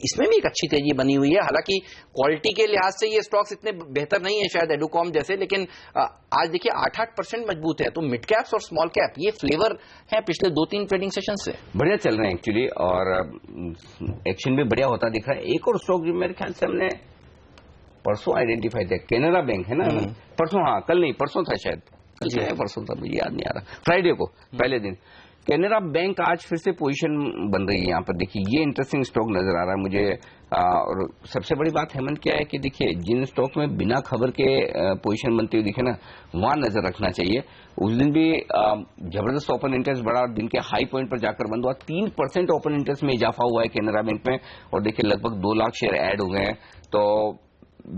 इसमें भी एक अच्छी तेजी बनी हुई है। हालांकि क्वालिटी के लिहाज से ये स्टॉक्स इतने बेहतर नहीं है शायद एडुकॉम जैसे, लेकिन आज देखिए 8-8% मजबूत है। तो मिड कैप्स और स्मॉल कैप ये फ्लेवर है पिछले 2-3 ट्रेडिंग सेशन से बढ़िया चल रहे हैं एक्चुअली, और एक्शन भी बढ़िया होता दिख रहा है। एक और स्टॉक जो मेरे ख्याल से हमने परसों आइडेंटिफाई किया, कैनरा बैंक है ना, परसों, हाँ कल नहीं परसों था शायद, परसों था, मुझे याद नहीं आ रहा, फ्राइडे को पहले दिन। कैनरा बैंक आज फिर से पोजीशन बन रही है यहाँ पर। देखिए ये इंटरेस्टिंग स्टॉक नजर आ रहा है मुझे। और सबसे बड़ी बात हेमंत क्या है कि देखिए जिन स्टॉक में बिना खबर के पोजीशन बनती हुई दिखे ना, वहां नजर रखना चाहिए। उस दिन भी जबरदस्त ओपन इंटरेस्ट बढ़ा और दिन के हाई पॉइंट पर जाकर बंद हुआ। 3% ओपन इंटरेस्ट में इजाफा हुआ है कैनरा बैंक में, और देखिए लगभग 2 लाख शेयर ऐड हो गए हैं। तो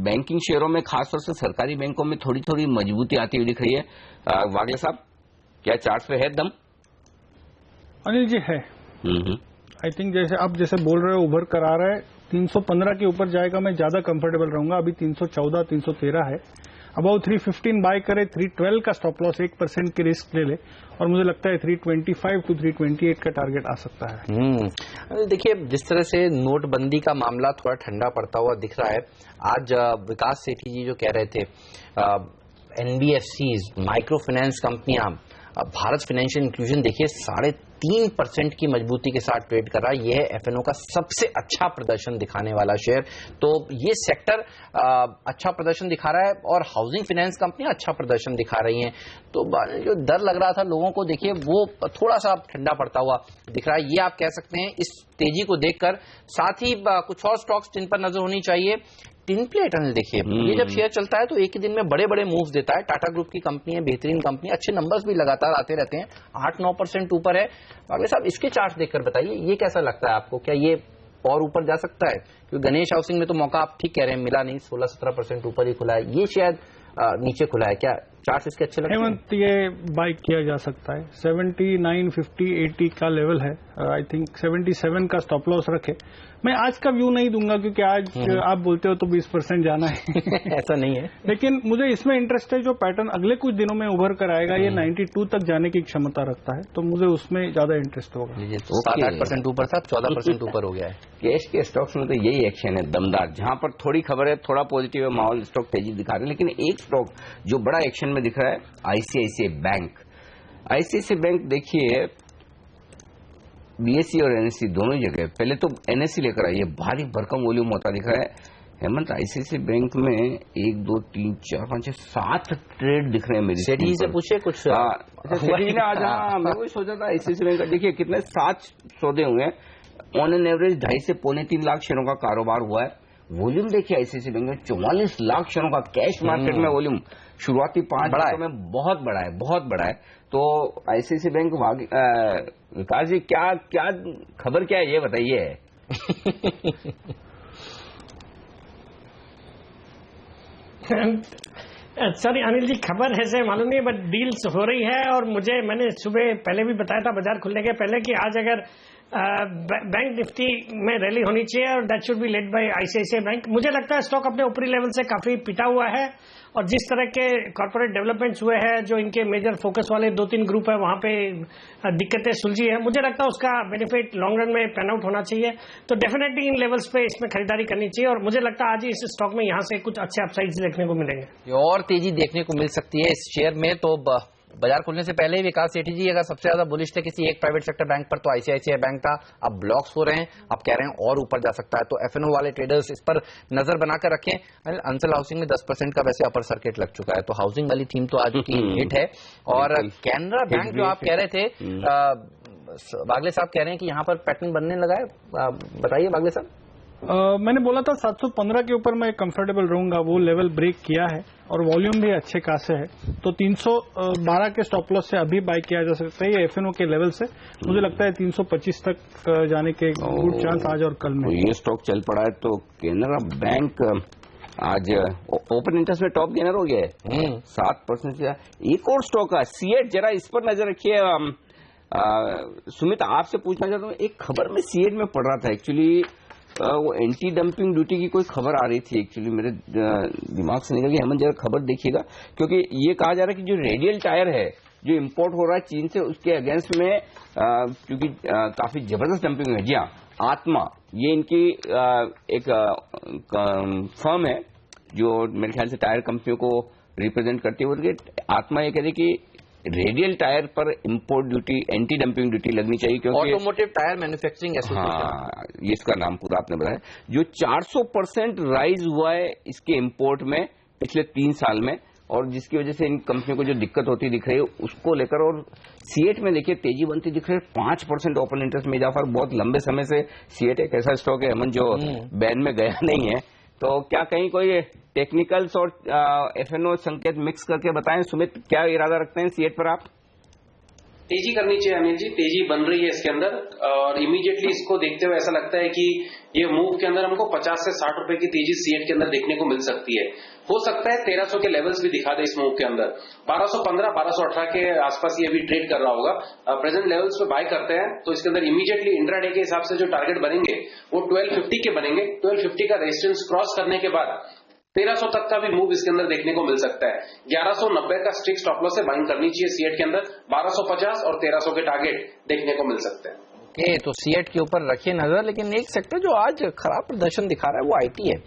बैंकिंग शेयरों में खासतौर से सरकारी बैंकों में थोड़ी थोड़ी मजबूती आती हुई दिख रही है। वागले साहब, क्या चार्ट पे है दम? अनिल जी है, आई थिंक जैसे आप जैसे बोल रहे हो उभर कर आ रहा है। 315 के ऊपर जाएगा, मैं ज्यादा कंफर्टेबल रहूंगा। अभी 314 313 है। अबाउट 315 बाय करे, 312 का स्टॉप लॉस, 1% की रिस्क ले ले, और मुझे लगता है 325 to 328 का टारगेट आ सकता है। देखिए जिस तरह से नोटबंदी का मामला थोड़ा ठंडा पड़ता हुआ दिख रहा है, आज विकास सेठी जी जो कह रहे थे एनबीएफसीज, माइक्रो फाइनेंस कंपनियां, भारत फाइनेंशियल इंक्लूजन देखिए 3.5% की मजबूती के साथ ट्रेड कर रहा है। यह है एफएनओ का सबसे अच्छा प्रदर्शन दिखाने वाला शेयर। तो ये सेक्टर अच्छा प्रदर्शन दिखा रहा है, और हाउसिंग फाइनेंस कंपनियां अच्छा प्रदर्शन दिखा रही हैं। तो जो डर लग रहा था लोगों को देखिए वो थोड़ा सा ठंडा पड़ता हुआ दिख रहा है, ये आप कह सकते हैं इस तेजी को देखकर। साथ ही कुछ और स्टॉक्स जिन पर नजर होनी चाहिए, टिन प्लेट अनिल देखिए, ये जब शेयर चलता है तो एक ही दिन में बड़े बड़े मूव्स देता है। टाटा ग्रुप की कंपनी है, बेहतरीन कंपनी, अच्छे नंबर्स भी लगातार आते रहते हैं, 8-9% ऊपर है। वागले साहब इसके चार्ट देखकर बताइए ये कैसा लगता है आपको, क्या ये और ऊपर जा सकता है? क्योंकि गणेश हाउसिंग में तो मौका आप ठीक कह रहे हैं मिला नहीं, 16-17% ऊपर ही खुला है, ये शायद नीचे खुला है। क्या चार्ट इसके अच्छे लगते हैं? हेमंत ये बाय किया जा सकता है, 79, 50, 80 का लेवल है। आई थिंक 77 का स्टॉप लॉस रखे। मैं आज का व्यू नहीं दूंगा क्योंकि आज आप बोलते हो तो 20% जाना है ऐसा नहीं है, लेकिन मुझे इसमें इंटरेस्ट है जो पैटर्न अगले कुछ दिनों में उभर कर आएगा। ये 92 तक जाने की क्षमता रखता है, तो मुझे उसमें ज्यादा इंटरेस्ट होगा। 7-8% ऊपर था, 14% ऊपर हो गया है। कैश के स्टॉक्स में तो यही एक्शन है दमदार, जहां पर थोड़ी खबर है, थोड़ा पॉजिटिव है माहौल, स्टॉक तेजी दिखा रहे हैं। लेकिन एक स्टॉक जो बड़ा एक्शन में दिख रहा है, आईसीआईसीआई बैंक। आईसीआईसीआई बैंक देखिए बीएससी और एनएससी दोनों जगह, पहले तो एनएससी लेकर आइए, भारी भरकम वॉल्यूम होता दिख रहा है। हेमंत आईसीआईसीआई बैंक में 1, 2, 3, 4, 5, 7 ट्रेड दिख रहे हैं मेरी। सेठी से पूछे कुछ सेठी ने आज, हाँ मैं वही सोचा था आईसीआईसीआई बैंक का देखिए कितने 7 सौदे हुए हैं, ऑन एन एवरेज 2.5 से 3.25 लाख शेयरों का कारोबार हुआ है। वॉल्यूम देखिए आईसीआईसीआई बैंक में 44 लाख शेयरों का कैश मार्केट में वॉल्यूम शुरुआती 5 वर्षों में बहुत बड़ा है, बहुत बड़ा है। तो आईसीआईसीआई बैंक, विकास जी क्या क्या खबर क्या है ये बताइए। सॉरी अनिल जी, खबर है से मालूम नहीं, बट डील्स हो रही है। और मैंने सुबह पहले भी बताया था बाजार खुलने के पहले कि आज अगर बैंक निफ्टी में रैली होनी चाहिए और that should be led by ICICI bank. मुझे लगता है स्टॉक अपने ऊपरी लेवल से काफी पिटा हुआ है, और जिस तरह के कॉर्पोरेट डेवलपमेंट्स हुए हैं, जो इनके मेजर फोकस वाले 2-3 ग्रुप है, वहां पे दिक्कतें सुलझी है। मुझे लगता है उसका बेनिफिट लॉन्ग रन में पैन आउट होना चाहिए। तो डेफिनेटली इन लेवल्स पे इसमें खरीदारी करनी चाहिए, और मुझे लगता है आज इस स्टॉक में यहां से कुछ अच्छे अपसाइड्स देखने को मिलेंगे और तेजी देखने को मिल सकती है इस शेयर में। तो बाजार खुलने से पहले ही विकास सेठी जी अगर सबसे ज्यादा बुलिश थे किसी एक प्राइवेट सेक्टर बैंक पर तो आईसीआईसीआई बैंक था। अब ब्लॉक्स हो रहे हैं, अब कह रहे हैं और ऊपर जा सकता है। तो एफएनओ वाले ट्रेडर्स इस पर नजर बनाकर रखें। अंसल हाउसिंग में 10% का वैसे अपर सर्किट लग चुका है, तो हाउसिंग वाली थीम तो आज की हिट है। और कैनरा बैंक जो आप कह रहे थे, वागले साहब कह रहे हैं कि यहाँ पर पैटर्न बनने लगा है, बताइए वागले साहब। मैंने बोला था 715 के ऊपर मैं कंफर्टेबल रहूंगा, वो लेवल ब्रेक किया है और वॉल्यूम भी अच्छे खासे है। तो 312 के स्टॉप लॉस से अभी बाय किया जा सकता है, ये एफएनओ के लेवल से। मुझे लगता है 325 तक जाने के गुड चांस आज और कल में। ये स्टॉक चल पड़ा है। तो कैनरा बैंक आज ओपन इंटरेस्ट में टॉप गेनर हो गया है 7% से। एक और स्टॉक है सीएट, जरा इस पर नजर रखिए। सुमित आपसे पूछना चाहता हूँ, एक खबर में सीएट में पढ़ रहा था एक्चुअली वो एंटी डंपिंग ड्यूटी की कोई खबर आ रही थी, एक्चुअली मेरे दिमाग से निकल गई। हेमंत जरा खबर देखिएगा, क्योंकि ये कहा जा रहा है कि जो रेडियल टायर है जो इंपोर्ट हो रहा है चीन से, उसके अगेंस्ट में क्योंकि काफी जबरदस्त डंपिंग है। जी हाँ, आत्मा ये इनकी एक फर्म है जो मेरे ख्याल से टायर कंपनियों को रिप्रेजेंट करती है। आत्मा ये कह रही कि रेडियल टायर पर import duty, anti dumping duty लगनी चाहिए, क्योंकि ऑटोमोटिव टायर मैन्युफैक्चरिंग एसोसिएशन, हाँ ये इसका नाम पूरा आपने बताया, जो 400% राइज हुआ है इसके इंपोर्ट में पिछले 3 साल में, और जिसकी वजह से इन कंपनियों को जो दिक्कत होती दिख रही है उसको लेकर। और सीएट में देखिए तेजी बनती दिख रही है, 5% ओपन इंटरेस्ट में इजाफा। बहुत लंबे समय से सीएट एक ऐसा स्टॉक है हेमंत जो बैन में गया नहीं है, तो क्या कहीं कोई टेक्निकल्स और एफएनओ संकेत मिक्स करके बताएं सुमित, क्या इरादा रखते हैं सीएट पर आप? तेजी करनी चाहिए अनिल जी, तेजी बन रही है इसके अंदर, और इमीडिएटली इसको देखते हुए ऐसा लगता है कि ये मूव के अंदर हमको 50 से 60 रुपए की तेजी सीएट के अंदर देखने को मिल सकती है। हो सकता है 1300 के लेवल्स भी दिखा दे इस मूव के अंदर। 1215, 1218 के आसपास ये अभी ट्रेड कर रहा होगा। प्रेजेंट लेवल्स पे बाय करते हैं तो इसके अंदर इमीडिएटली इंट्राडे के हिसाब से जो टारगेट बनेंगे वो 1250 के बनेंगे। 1250 का रेजिस्टेंस क्रॉस करने के बाद 1300 तक का भी मूव इसके अंदर देखने को मिल सकता है। 1190 का स्ट्रिक्ट स्टॉप लॉस से बाइंग करनी चाहिए सीएट के अंदर। 1250 और 1300 के टारगेट देखने को मिल सकते हैं। ओके, तो सीएट के ऊपर रखिए नजर। लेकिन एक सेक्टर जो आज खराब प्रदर्शन दिखा रहा है वो आईटी है।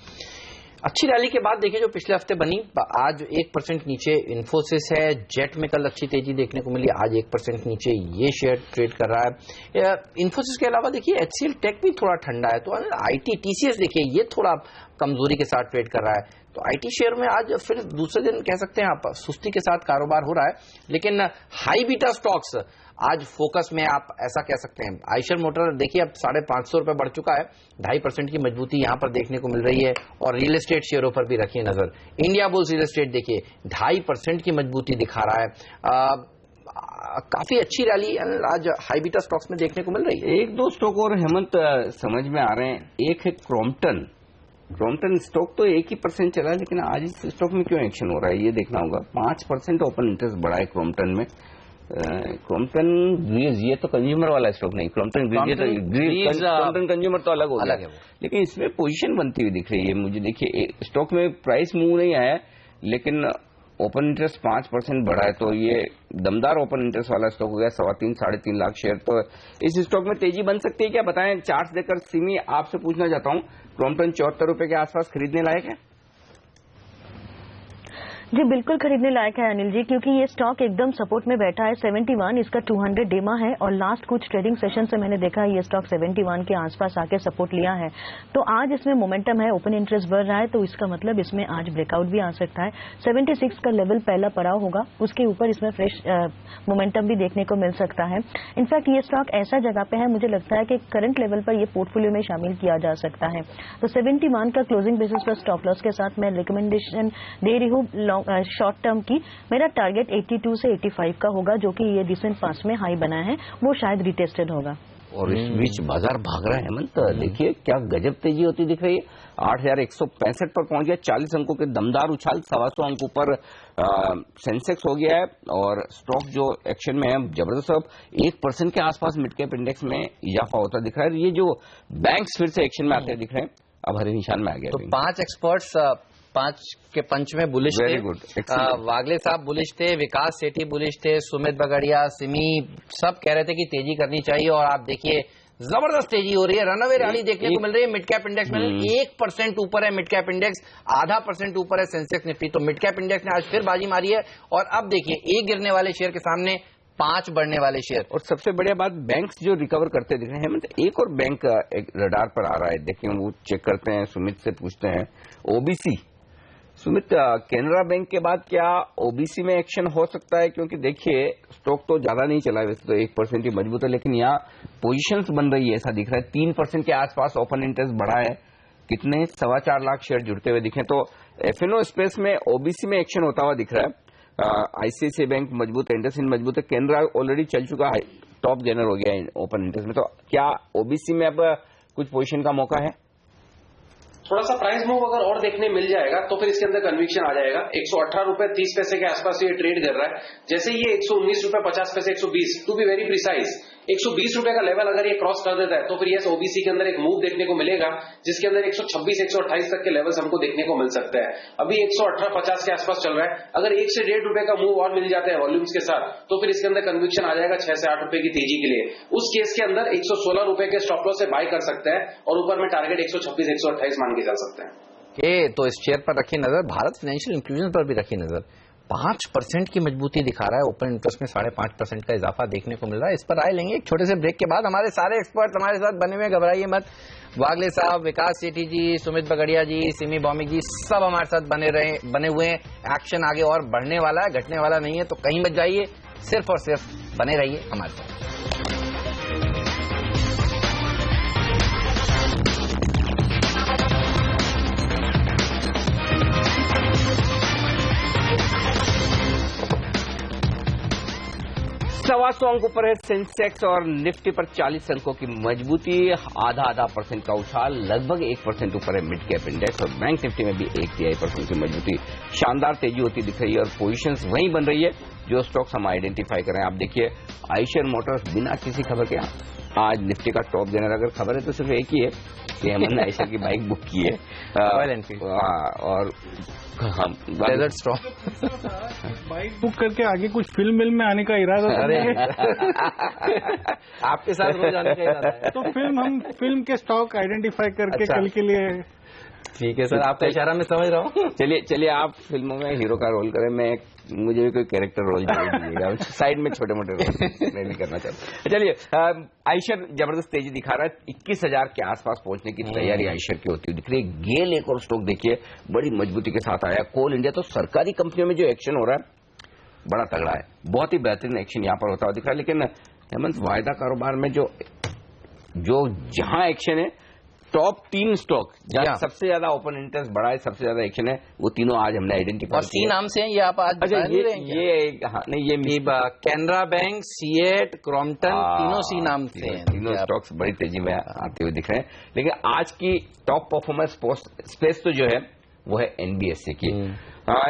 अच्छी रैली के बाद देखिए जो पिछले हफ्ते बनी, आज 1% नीचे इन्फोसिस है। जेट में कल अच्छी तेजी देखने को मिली, आज 1% नीचे ये शेयर ट्रेड कर रहा है। इन्फोसिस के अलावा देखिए एचसीएल टेक भी थोड़ा ठंडा है। तो आईटी टीसीएस देखिए ये थोड़ा कमजोरी के साथ ट्रेड कर रहा है। तो आईटी शेयर में आज फिर दूसरे दिन कह सकते हैं आप सुस्ती के साथ कारोबार हो रहा है। लेकिन हाई बीटा स्टॉक्स आज फोकस में, आप ऐसा कह सकते हैं। आइशर मोटर देखिए अब 550 रुपए बढ़ चुका है, 2.5% की मजबूती यहां पर देखने को मिल रही है। और रियल एस्टेट शेयरों पर भी रखिए नजर। इंडिया बुल्स रियल एस्टेट देखिए 2.5% की मजबूती दिखा रहा है। काफी अच्छी रैली आज हाई बीटा स्टॉक्स में देखने को मिल रही है। 1-2 स्टॉक और हेमंत समझ में आ रहे हैं। एक है क्रॉम्पटन स्टॉक तो 1% चला है, लेकिन आज इस स्टॉक में क्यों एक्शन हो रहा है ये देखना होगा। 5% ओपन इंटरेस्ट बढ़ा है क्रॉम्पटन में। क्रॉम्पटन ग्रीव्स ये तो कंज्यूमर वाला स्टॉक नहीं, क्रॉम्पटन कंज्यूमर तो अलग हो गया, लेकिन इसमें पोजीशन बनती हुई दिख रही है मुझे। देखिए स्टॉक में प्राइस मूव नहीं आया, लेकिन ओपन इंटरेस्ट 5% बढ़ा है, तो ये दमदार ओपन इंटरेस्ट वाला स्टॉक हो गया। 3.5 लाख शेयर। तो इस स्टॉक में तेजी बन सकती है क्या, बताएं चार्ट देखकर। सिमी आपसे पूछना चाहता हूं, क्रॉम्पटन 74 रुपए के आसपास खरीदने लायक है? जी बिल्कुल खरीदने लायक है अनिल जी, क्योंकि ये स्टॉक एकदम सपोर्ट में बैठा है। 71 इसका 200 डेमा है, और लास्ट कुछ ट्रेडिंग सेशन से मैंने देखा है ये स्टॉक 71 के आसपास आके सपोर्ट लिया है। तो आज इसमें मोमेंटम है, ओपन इंटरेस्ट बढ़ रहा है, तो इसका मतलब इसमें आज ब्रेकआउट भी आ सकता है। 76 का लेवल पहला पड़ाव होगा, उसके ऊपर इसमें फ्रेश मोमेंटम भी देखने को मिल सकता है। इनफैक्ट ये स्टॉक ऐसा जगह पे है, मुझे लगता है कि करंट लेवल पर ये पोर्टफोलियो में शामिल किया जा सकता है। तो 71 का क्लोजिंग बेसिस पर स्टॉप लॉस के साथ मैं रिकमेंडेशन दे रही हूँ शॉर्ट टर्म की। मेरा टारगेट 82 से 85 का होगा, जो कि ये रिसेंट पास में हाई बना है, वो शायद रिटेस्टेड होगा। और इस बीच बाजार भाग रहा है हेमंत, देखिए क्या गजब तेजी होती दिख रही है। 8,165 पर पहुंच गया, 40 अंकों के दमदार उछाल, 125 अंकों पर सेंसेक्स हो गया है। और स्टॉक जो एक्शन में है जबरदस्त, अब 1% के आसपास मिड कैप इंडेक्स में इजाफा होता दिख रहा है। ये जो बैंक्स फिर से एक्शन में आते दिख रहे हैं, अब हरे निशान में आ गया। तो 5 एक्सपर्ट्स 5 के पंच में बुलिश थे। वागले साहब बुलिश थे, विकास सेठी बुलिश थे, सुमित बगड़िया, सिमी सब कह रहे थे कि तेजी करनी चाहिए। और आप देखिए जबरदस्त तेजी हो रही है, रनअवे रैली देखने को मिल रही है। मिड कैप इंडेक्स में 1% ऊपर है, मिड कैप इंडेक्स 0.5% ऊपर है सेंसेक्स निफ्टी। तो मिड कैप इंडेक्स ने आज फिर बाजी मारी है। और अब देखिए 1 गिरने वाले शेयर के सामने 5 बढ़ने वाले शेयर। और सबसे बढ़िया बात, बैंक्स जो रिकवर करते दिख रहे हैं। मतलब एक और बैंक एक रडार पर आ रहा है, देखिए वो चेक करते हैं, सुमित से पूछते हैं। ओबीसी, सुमित कैनरा बैंक के बाद क्या ओबीसी में एक्शन हो सकता है? क्योंकि देखिए स्टॉक तो ज्यादा नहीं चला, वैसे तो 1% ही मजबूत है, लेकिन यहाँ पोजीशंस बन रही है ऐसा दिख रहा है। 3% के आसपास ओपन इंटरेस्ट बढ़ा है, कितने 4.25 लाख शेयर जुड़ते हुए दिखे। तो एफएनओ स्पेस में ओबीसी में एक्शन होता हुआ दिख रहा है। आईसीआईसीआई बैंक मजबूत है, इंडसइंड मजबूत है, कैनरा ऑलरेडी चल चुका है, टॉप गेनर हो गया है ओपन इंटरेस्ट में। तो क्या ओबीसी में अब कुछ पोजीशन का मौका है? थोड़ा सा प्राइस मूव अगर और देखने मिल जाएगा तो फिर इसके अंदर कन्विक्शन आ जाएगा। 118 रुपए 30 पैसे के आसपास ये ट्रेड कर रहा है। जैसे ये 119 रुपए 50 पैसे 120, टू बी वेरी प्रिसाइज, 120 रुपए का लेवल अगर ये क्रॉस कर देता है तो फिर ये ओबीसी के अंदर एक मूव देखने को मिलेगा, जिसके अंदर 126 128 तक के लेवल्स हमको देखने को मिल सकता है। अभी 118-50 के आसपास चल रहा है। अगर 1 से 1.5 रुपए का मूव और मिल जाता है वॉल्यूम्स के साथ, तो फिर इसके अंदर कन्विक्शन आ जाएगा 6 से 8 रुपए की तेजी के लिए। उस केस के अंदर 116 रुपए के स्टॉप लॉस से बाय कर सकता है और ऊपर में टारगेट 126 128 मान के चल सकते हैं। तो इस शेयर पर रखी नजर, भारत फाइनेंशियल इंक्लूजन पर भी रखी नजर। 5% की मजबूती दिखा रहा है, ओपन इंटरेस्ट में 5.5% का इजाफा देखने को मिल रहा है। इस पर राय लेंगे एक छोटे से ब्रेक के बाद। हमारे सारे एक्सपर्ट हमारे साथ बने हुए, घबराइए मत। वागले साहब, विकास सेठी जी, सुमित बगड़िया जी, सिमी भौमिक जी, सब हमारे साथ बने हुए हैं। एक्शन आगे और बढ़ने वाला है, घटने वाला नहीं है, तो कहीं मत जाइए, सिर्फ और सिर्फ बने रहिए हमारे साथ। सवा सौ अंक ऊपर है सेंसेक्स और निफ्टी पर 40 अंकों की मजबूती, आधा % का उछाल, लगभग 1% ऊपर है मिड कैप इंडेक्स और बैंक निफ्टी में भी 1% की मजबूती। शानदार तेजी होती दिख रही है और पोजीशंस वहीं बन रही है जो स्टॉक्स हम आइडेंटिफाई करें। आप देखिए आइशर मोटर्स बिना किसी खबर के आज निफ्टी का टॉप गेनर। अगर खबर है तो सिर्फ एक ही है कि हेमंत ने आइशर की बाइक बुक की है और डेजर्ट स्टॉक बाइक बुक करके आगे कुछ फिल्म में आने का इरादा आपके साथ रोज आने का इरादा है। तो फिल्म के स्टॉक आइडेंटिफाई करके कल के लिए। ठीक है सर, आपका इशारा मैं समझ रहा हूँ। चलिए आप फिल्मों में हीरो का रोल करें, मुझे भी कोई कैरेक्टर रोल दीजिएगा, साइड में छोटे मोटे रोल मैं भी करना चाहता हूँ। चलिए आइशर जबरदस्त तेजी दिखा रहा है, 21,000 के आसपास पहुंचने की तैयारी आइशर की होती हुई दिख रही है। गेल एक और स्टॉक देखिए बड़ी मजबूती के साथ आया। कोल इंडिया, तो सरकारी कंपनियों में जो एक्शन हो रहा है बड़ा तगड़ा है, बहुत ही बेहतरीन एक्शन यहाँ पर होता हुआ दिख रहा है। लेकिन हेमंत, वायदा कारोबार में जो जहां एक्शन है, टॉप 3 स्टॉक जहां सबसे ज्यादा ओपन इंटरेस्ट बढ़ा है, सबसे ज्यादा एक्शन है, वो तीनों आज हमने आइडेंटिफाई और सी नाम से हैं ये आप आज अच्छा ये कैनरा बैंक, सीएट, क्रॉम्पटन, तीनों सी नाम से हैं। तीनों स्टॉक्स बड़ी तेजी में आते हुए दिख रहे हैं। लेकिन आज की टॉप परफॉर्मेंस स्पेस तो जो है वो है एनबीएफसी की।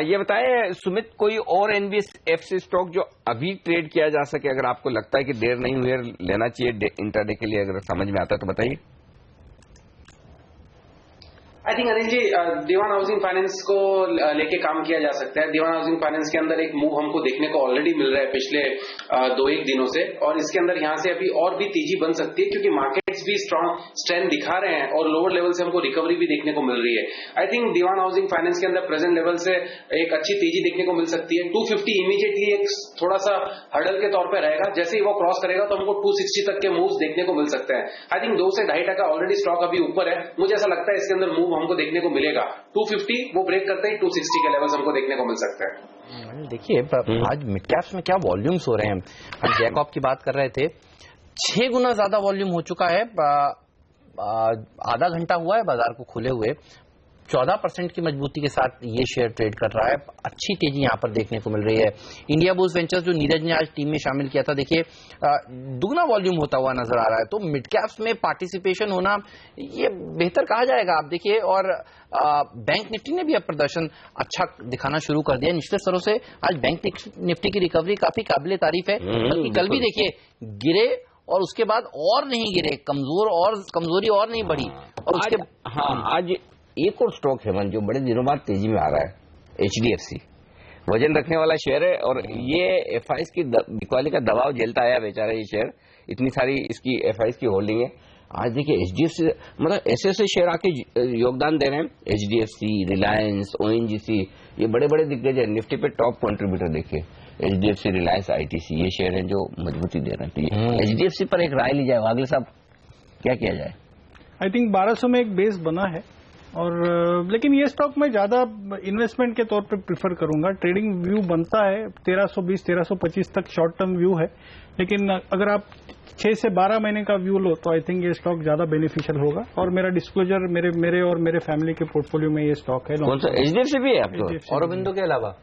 ये बताएं सुमित, कोई और एनबीएफसी स्टॉक जो अभी ट्रेड किया जा सके, अगर आपको लगता है कि देर नहीं हुई है, लेना चाहिए इंट्राडे के लिए, अगर समझ में आता है तो बताइए। I think Anil ji, Dewan housing finance को लेके काम किया जा सकता है। दीवान हाउसिंग फाइनेंस के अंदर एक मूव हमको देखने को ऑलरेडी मिल रहा है पिछले 2-1 दिनों से, और इसके अंदर यहाँ से अभी और भी तेजी बन सकती है क्योंकि मार्केट्स भी स्ट्रॉन्ग स्ट्रेंथ दिखा रहे हैं और लोअर लेवल से हमको रिकवरी भी देखने को मिल रही है। I think Dewan housing finance के अंदर प्रेजेंट लेवल से एक अच्छी तेजी देखने को मिल सकती है। 250 इमीडिएटली एक थोड़ा सा हर्डल के तौर पर रहेगा, जैसे ही वो क्रॉस करेगा तो हमको 260 तक के मूव्स देखने को मिल सकते हैं। आई थिंक 2 से 2.5% ऑलरेडी स्टॉक अभी ऊपर है, मुझे ऐसा लगता है इसके अंदर मूव हमको देखने को मिलेगा। 250 वो ब्रेक करते ही 260 के लेवल्स हमको देखने को मिल सकते हैं। देखिए आज मिड कैप्स में क्या वॉल्यूम्स हो रहे हैं। हम जैकॉब की बात कर रहे थे, 6 गुना ज्यादा वॉल्यूम हो चुका है। आधा घंटा हुआ है बाजार को खुले हुए, 14% की मजबूती के साथ ये शेयर ट्रेड कर रहा है। अच्छी तेजी यहां पर देखने को मिल रही है। इंडिया बुल्स वेंचर्स जो नीरज ने आज टीम में शामिल किया था, देखिए दुगना वॉल्यूम होता हुआ नजर आ रहा है। तो मिड कैप्स में पार्टिसिपेशन होना ये बेहतर कहा जाएगा। आप देखिए, और बैंक निफ्टी ने भी अब प्रदर्शन अच्छा दिखाना शुरू कर दिया। निचले स्तरों से आज बैंक निफ्टी की रिकवरी काफी काबिले तारीफ है। बल्कि कल भी देखिए गिरे और उसके बाद और नहीं गिरे, कमजोरी और नहीं बढ़ी। और उसके आज एक और स्टॉक है जो बड़े दिनों बाद तेजी में आ रहा है, एचडीएफसी। वजन रखने वाला शेयर है और ये एफआईएस की बिकवाली का दबाव झेलता आया बेचारा ये शेयर, इतनी सारी इसकी एफआईएस की होल्डिंग है। आज देखिए एचडीएफसी मतलब ऐसे शेयर आके योगदान दे रहे हैं। एचडीएफसी, रिलायंस, ओएनजीसी, ये बड़े बड़े दिग्गज है। निफ्टी पे टॉप कंट्रीब्यूटर देखिए एचडीएफसी, रिलायंस, आईटीसी, ये शेयर है जो मजबूती दे रहे हैं। एचडीएफसी पर एक राय ली जाए, वागले साहब क्या किया जाए? आई थिंक 1200 में एक बेस बना है, और लेकिन ये स्टॉक मैं ज्यादा इन्वेस्टमेंट के तौर पे प्रिफर करूंगा। ट्रेडिंग व्यू बनता है 1320 1325 तक शॉर्ट टर्म व्यू है, लेकिन अगर आप 6 से 12 महीने का व्यू लो तो आई थिंक ये स्टॉक ज्यादा बेनिफिशियल होगा। और मेरा डिस्क्लोजर मेरे और मेरे फैमिली के पोर्टफोलियो में ये स्टॉक है। कौन सा? एचडीएफसी भी है आपको? औरबिंदो के अलावा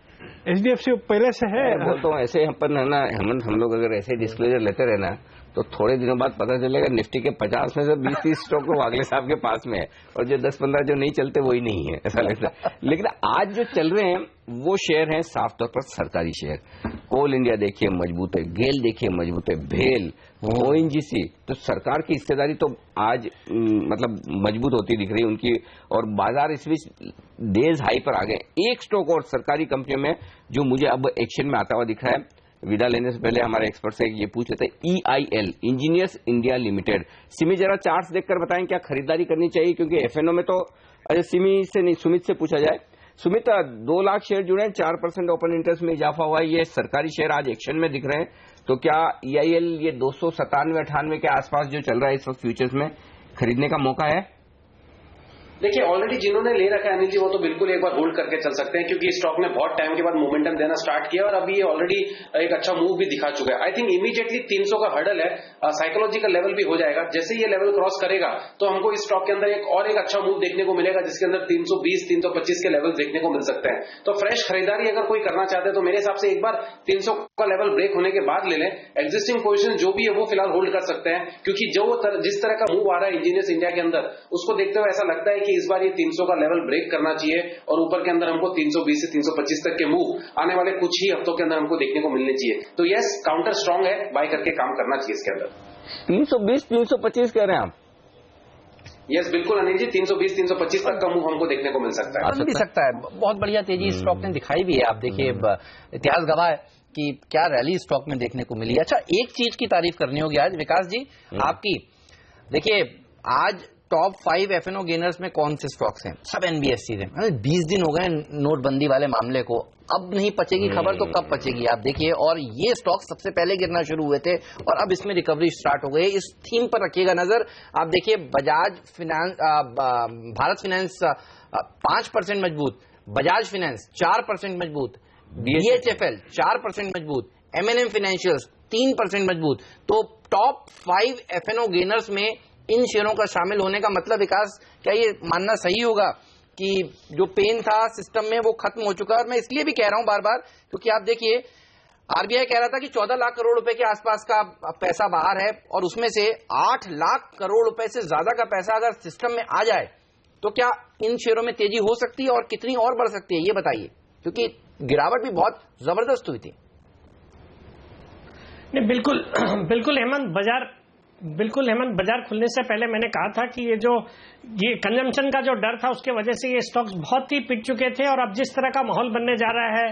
HDFC पहले से है। मैं बोलता हूँ ऐसे अपन है ना हेमंत, हम लोग अगर ऐसे डिस्क्लोजर लेते रहे ना तो थोड़े दिनों बाद पता चलेगा निफ्टी के 50 में से 20-30 स्टॉक तो वागले साहब के पास में है और जो 10-15 जो नहीं चलते वही नहीं है, ऐसा लगता है। लेकिन आज जो चल रहे हैं वो शेयर हैं साफ तौर पर सरकारी शेयर। कोल इंडिया देखिए मजबूत है, गेल देखिए मजबूत है, भेल, ONGC, तो सरकार की हिस्सेदारी तो आज मतलब मजबूत होती दिख रही है उनकी, और बाजार इस बीच डेज हाई पर आ गए। एक स्टॉक और सरकारी कंपनियों में जो मुझे अब एक्शन में आता हुआ दिख रहा है, विदा लेने से पहले हमारे एक्सपर्ट से ये पूछ लेते हैं, EIL, engineers India limited. Simi जरा चार्ट्स देखकर बताएं क्या खरीदारी करनी चाहिए, क्योंकि FNO में तो अरे सिमी से नहीं सुमित से पूछा जाए। सुमित, 2 लाख शेयर जुड़े हैं, 4% ओपन इंटरेस्ट में इजाफा हुआ है, ये सरकारी शेयर आज एक्शन में दिख रहे हैं, तो क्या EIL ये 297-98 के आसपास जो चल रहा है इस वक्त फ्यूचर्स में खरीदने का मौका है? देखिए ऑलरेडी जिन्होंने ले रखा है अनिल जी वो तो बिल्कुल एक बार होल्ड करके चल सकते हैं, क्योंकि स्टॉक ने बहुत टाइम के बाद मोमेंटम देना स्टार्ट किया और अभी ये ऑलरेडी एक अच्छा मूव भी दिखा चुका है। आई थिंक इमीडिएटली 300 का हर्डल है, साइकोलॉजिकल लेवल भी हो जाएगा। जैसे ही ये लेवल क्रॉस करेगा तो हमको इस स्टॉक के अंदर एक अच्छा मूव देखने को मिलेगा, जिसके अंदर 320-325 के लेवल देखने को मिल सकते हैं। तो फ्रेश खरीदारी अगर कोई करना चाहते हैं तो मेरे हिसाब से एक बार 300 का लेवल ब्रेक होने के बाद ले लें। एग्जिस्टिंग पोजीशन जो भी है वो फिलहाल होल्ड कर सकते हैं, क्योंकि जिस तरह का मूव आ रहा है इंजीनियर्स इंडिया के अंदर, उसको देखते हुए ऐसा लगता है कि इस बार ये 300 का लेवल ब्रेक करना चाहिए और ऊपर के अंदर हमको 320 से 325 तक के मूव आने वाले कुछ ही हफ्तों के अंदर हमको देखने को मिलने चाहिए। तो यस, काउंटर स्ट्रांग है, बाय करके काम करना चाहिए इसके अंदर। 320-325 कह रहे हैं आप? यस बिल्कुल अनिल जी, 320-325 तक का मूव हमको देखने को मिल सकता है। बन भी सकता है, बहुत बढ़िया तेजी स्टॉक ने दिखाई भी है। आप देखिए इतिहास गवाह है कि क्या रैली स्टॉक में देखने को मिली। अच्छा, एक चीज की तारीफ करनी होगी आज विकास जी आपकी। देखिए आज टॉप 5 FNO गेनर्स में कौन से स्टॉक्स हैं? सब NBFCs हैं। 20 दिन हो गए नोटबंदी वाले मामले को, अब नहीं पचेगी खबर तो कब पचेगी आप देखिए। और ये स्टॉक सबसे पहले गिरना शुरू हुए थे और अब इसमें रिकवरी स्टार्ट हो गई। इस थीम पर रखिएगा नजर। आप देखिए बजाज फाइनेंस, भारत फाइनेंस 5% मजबूत, बजाज फाइनेंस 4% मजबूत, BHFL 4% मजबूत, M&M फाइनेंशियल्स 3% मजबूत। तो टॉप 5 FNO गेनर्स में इन शेयरों का शामिल होने का मतलब विकास क्या ये मानना सही होगा कि जो पेन था सिस्टम में वो खत्म हो चुका है? और मैं इसलिए भी कह रहा हूं बार बार क्योंकि आप देखिए RBI कह रहा था कि 14 लाख करोड़ रुपए के आसपास का पैसा बाहर है और उसमें से 8 लाख करोड़ रुपए से ज्यादा का पैसा अगर सिस्टम में आ जाए तो क्या इन शेयरों में तेजी हो सकती है और कितनी और बढ़ सकती है ये बताइए, क्योंकि गिरावट भी बहुत जबरदस्त हुई थी। नहीं बिल्कुल बिल्कुल हेमंत, बाजार खुलने से पहले मैंने कहा था कि ये कंजम्पशन का जो डर था उसके वजह से ये स्टॉक्स बहुत ही पिट चुके थे और अब जिस तरह का माहौल बनने जा रहा है,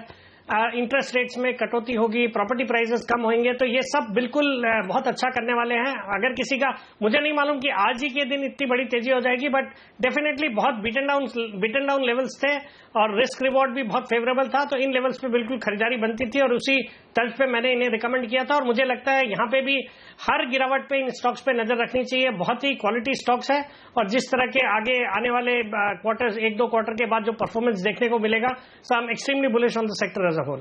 इंटरेस्ट रेट्स में कटौती होगी, प्रॉपर्टी प्राइसेस कम होंगे, तो ये सब बिल्कुल बहुत अच्छा करने वाले हैं। अगर किसी का, मुझे नहीं मालूम कि आज ही के दिन इतनी बड़ी तेजी हो जाएगी, बट डेफिनेटली बहुत बीटन डाउन लेवल्स थे और रिस्क रिवॉर्ड भी बहुत फेवरेबल था, तो इन लेवल्स पे बिल्कुल खरीदारी बनती थी और उसी तर्ज पे मैंने इन्हें रिकमेंड किया था। और मुझे लगता है यहाँ पे भी हर गिरावट पे इन स्टॉक्स पे नजर रखनी चाहिए। बहुत ही क्वालिटी स्टॉक्स है और जिस तरह के आगे आने वाले क्वार्टर्स, 1-2 क्वार्टर के बाद जो परफॉर्मेंस देखने को मिलेगा, so I am extremely bullish on the sector as a whole.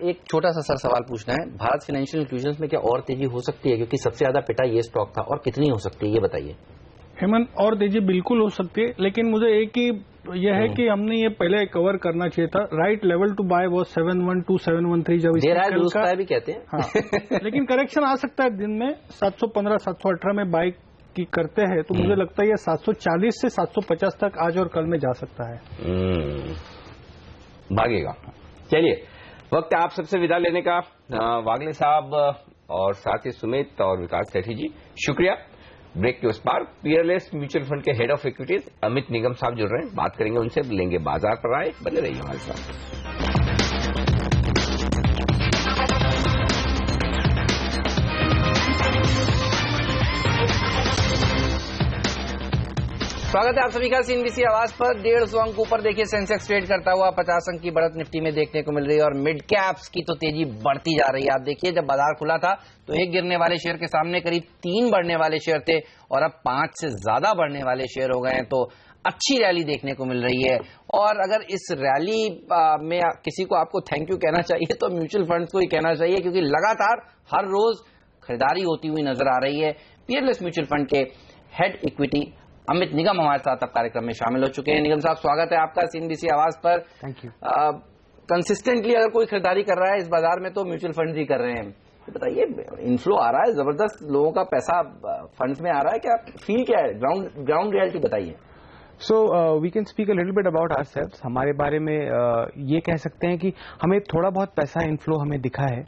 एक छोटा सा सर सवाल पूछना है, भारत फाइनेंशियल इंस्टीट्यूशंस में क्या और तेजी हो सकती है, क्योंकि सबसे ज्यादा पिटा ये स्टॉक था, और कितनी हो सकती है ये बताइए। हेमंत, और तेजी बिल्कुल हो सकती है, लेकिन मुझे एक ही यह है कि हमने ये पहले कवर करना चाहिए था। राइट लेवल टू बाय वो 712 713 जब भी कहते हैं। हाँ, लेकिन करेक्शन आ सकता है दिन में 715 718 में बाय की करते हैं, तो मुझे लगता है ये 740 से 750 तक आज और कल में जा सकता है, भागेगा। चलिए, वक्त है आप सबसे विदा लेने का। वागले साहब और साथ ही सुमित और विकास सेठी जी, शुक्रिया। ब्रेक के उस पार पीएलएस म्यूचुअल फंड के हेड ऑफ इक्विटीज अमित निगम साहब जुड़ रहे हैं, बात करेंगे उनसे, लेंगे बाजार पर आए, बने रहिए हमारे साथ। स्वागत है आप सभी का CNBC आवाज पर। 150 अंक ऊपर देखिए सेंसेक्स ट्रेड करता हुआ, 50 अंक की बढ़त निफ्टी में देखने को मिल रही है और मिड कैप्स की तो तेजी बढ़ती जा रही है। आप देखिए जब बाजार खुला था तो 1 गिरने वाले शेयर के सामने करीब 3 बढ़ने वाले शेयर थे और अब 5 से ज्यादा बढ़ने वाले शेयर हो गए हैं, तो अच्छी रैली देखने को मिल रही है। और अगर इस रैली में किसी को आपको थैंक यू कहना चाहिए तो म्यूचुअल फंड्स को ही कहना चाहिए, क्योंकि लगातार हर रोज खरीदारी होती हुई नजर आ रही है। पीएलएस म्यूचुअल फंड के हेड इक्विटी अमित निगम हमारे साथ अब कार्यक्रम में शामिल हो चुके हैं। निगम साहब, स्वागत है आपका CNBC आवाज पर। Thank you. कंसिस्टेंटली अगर कोई खरीदारी कर रहा है इस बाजार में तो म्यूचुअल फंड ही कर रहे हैं। तो बताइए, इनफ्लो आ रहा है जबरदस्त, लोगों का पैसा फंड्स में आ रहा है, क्या फील क्या है, ग्राउंड रियलिटी बताइए। So we can speak a little bit about ourselves. हमारे बारे में ये कह सकते हैं कि हमें थोड़ा बहुत पैसा इनफ्लो हमें दिखा है,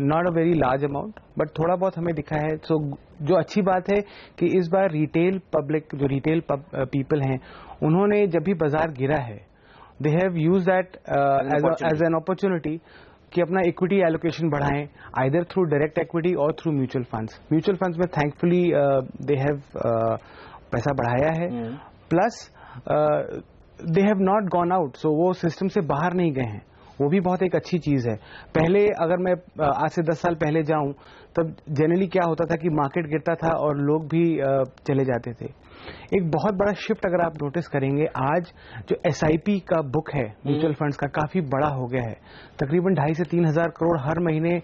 not a very large amount but थोड़ा बहुत हमें दिखा है। सो जो अच्छी बात है कि इस बार रिटेल पब्लिक, जो रिटेल पीपल हैं, उन्होंने जब भी बाजार गिरा है, they have use that as an opportunity कि अपना इक्विटी एलोकेशन बढ़ाएं, either through direct equity or through mutual funds. Mutual funds में थैंकफुली दे हैव पैसा बढ़ाया है, plus they have not gone out, so वो सिस्टम से बाहर नहीं गए हैं, वो भी बहुत एक अच्छी चीज है। पहले अगर मैं आज से 10 साल पहले जाऊं तब जनरली क्या होता था कि मार्केट गिरता था और लोग भी चले जाते थे। एक बहुत बड़ा शिफ्ट अगर आप नोटिस करेंगे, आज जो SIP का बुक है म्यूचुअल फंड्स का काफी बड़ा हो गया है, तकरीबन 2,500 से 3,000 करोड़ हर महीने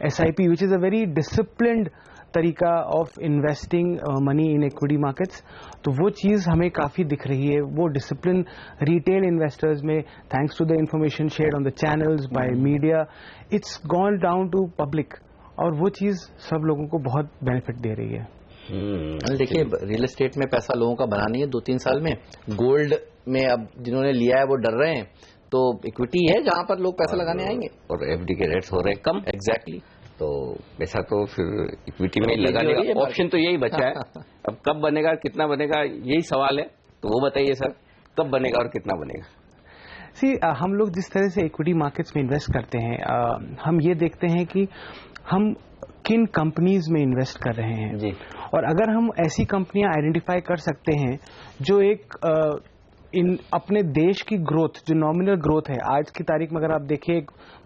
SIP, which is a very disciplined तरीका of investing money in equity markets. तो वो चीज हमें काफी दिख रही है, वो डिसिप्लिन रिटेल इन्वेस्टर्स में, thanks to the information shared on the channels by media, it's gone down to public, और वो चीज सब लोगों को बहुत बेनिफिट दे रही है। देखिए, रियल एस्टेट में पैसा लोगों का बनानी है 2-3 साल में, गोल्ड में अब जिन्होंने लिया है वो डर रहे हैं, तो इक्विटी है जहां पर लोग पैसा लगाने आएंगे, और FD के रेट्स हो रहे हैं कम। एग्जैक्टली, तो पैसा तो फिर इक्विटी में लगाने का ऑप्शन तो यही बचा है। अब कब बनेगा, कितना बनेगा, यही सवाल है। तो वो बताइए सर, कब बनेगा और कितना बनेगा? हम लोग जिस तरह से इक्विटी मार्केट्स में इन्वेस्ट करते हैं, हम ये देखते हैं कि हम किन कंपनीज में इन्वेस्ट कर रहे हैं जी। और अगर हम ऐसी कंपनियां आइडेंटिफाई कर सकते हैं जो एक इन अपने देश की ग्रोथ, जो नॉमिनल ग्रोथ है, आज की तारीख में अगर आप देखिए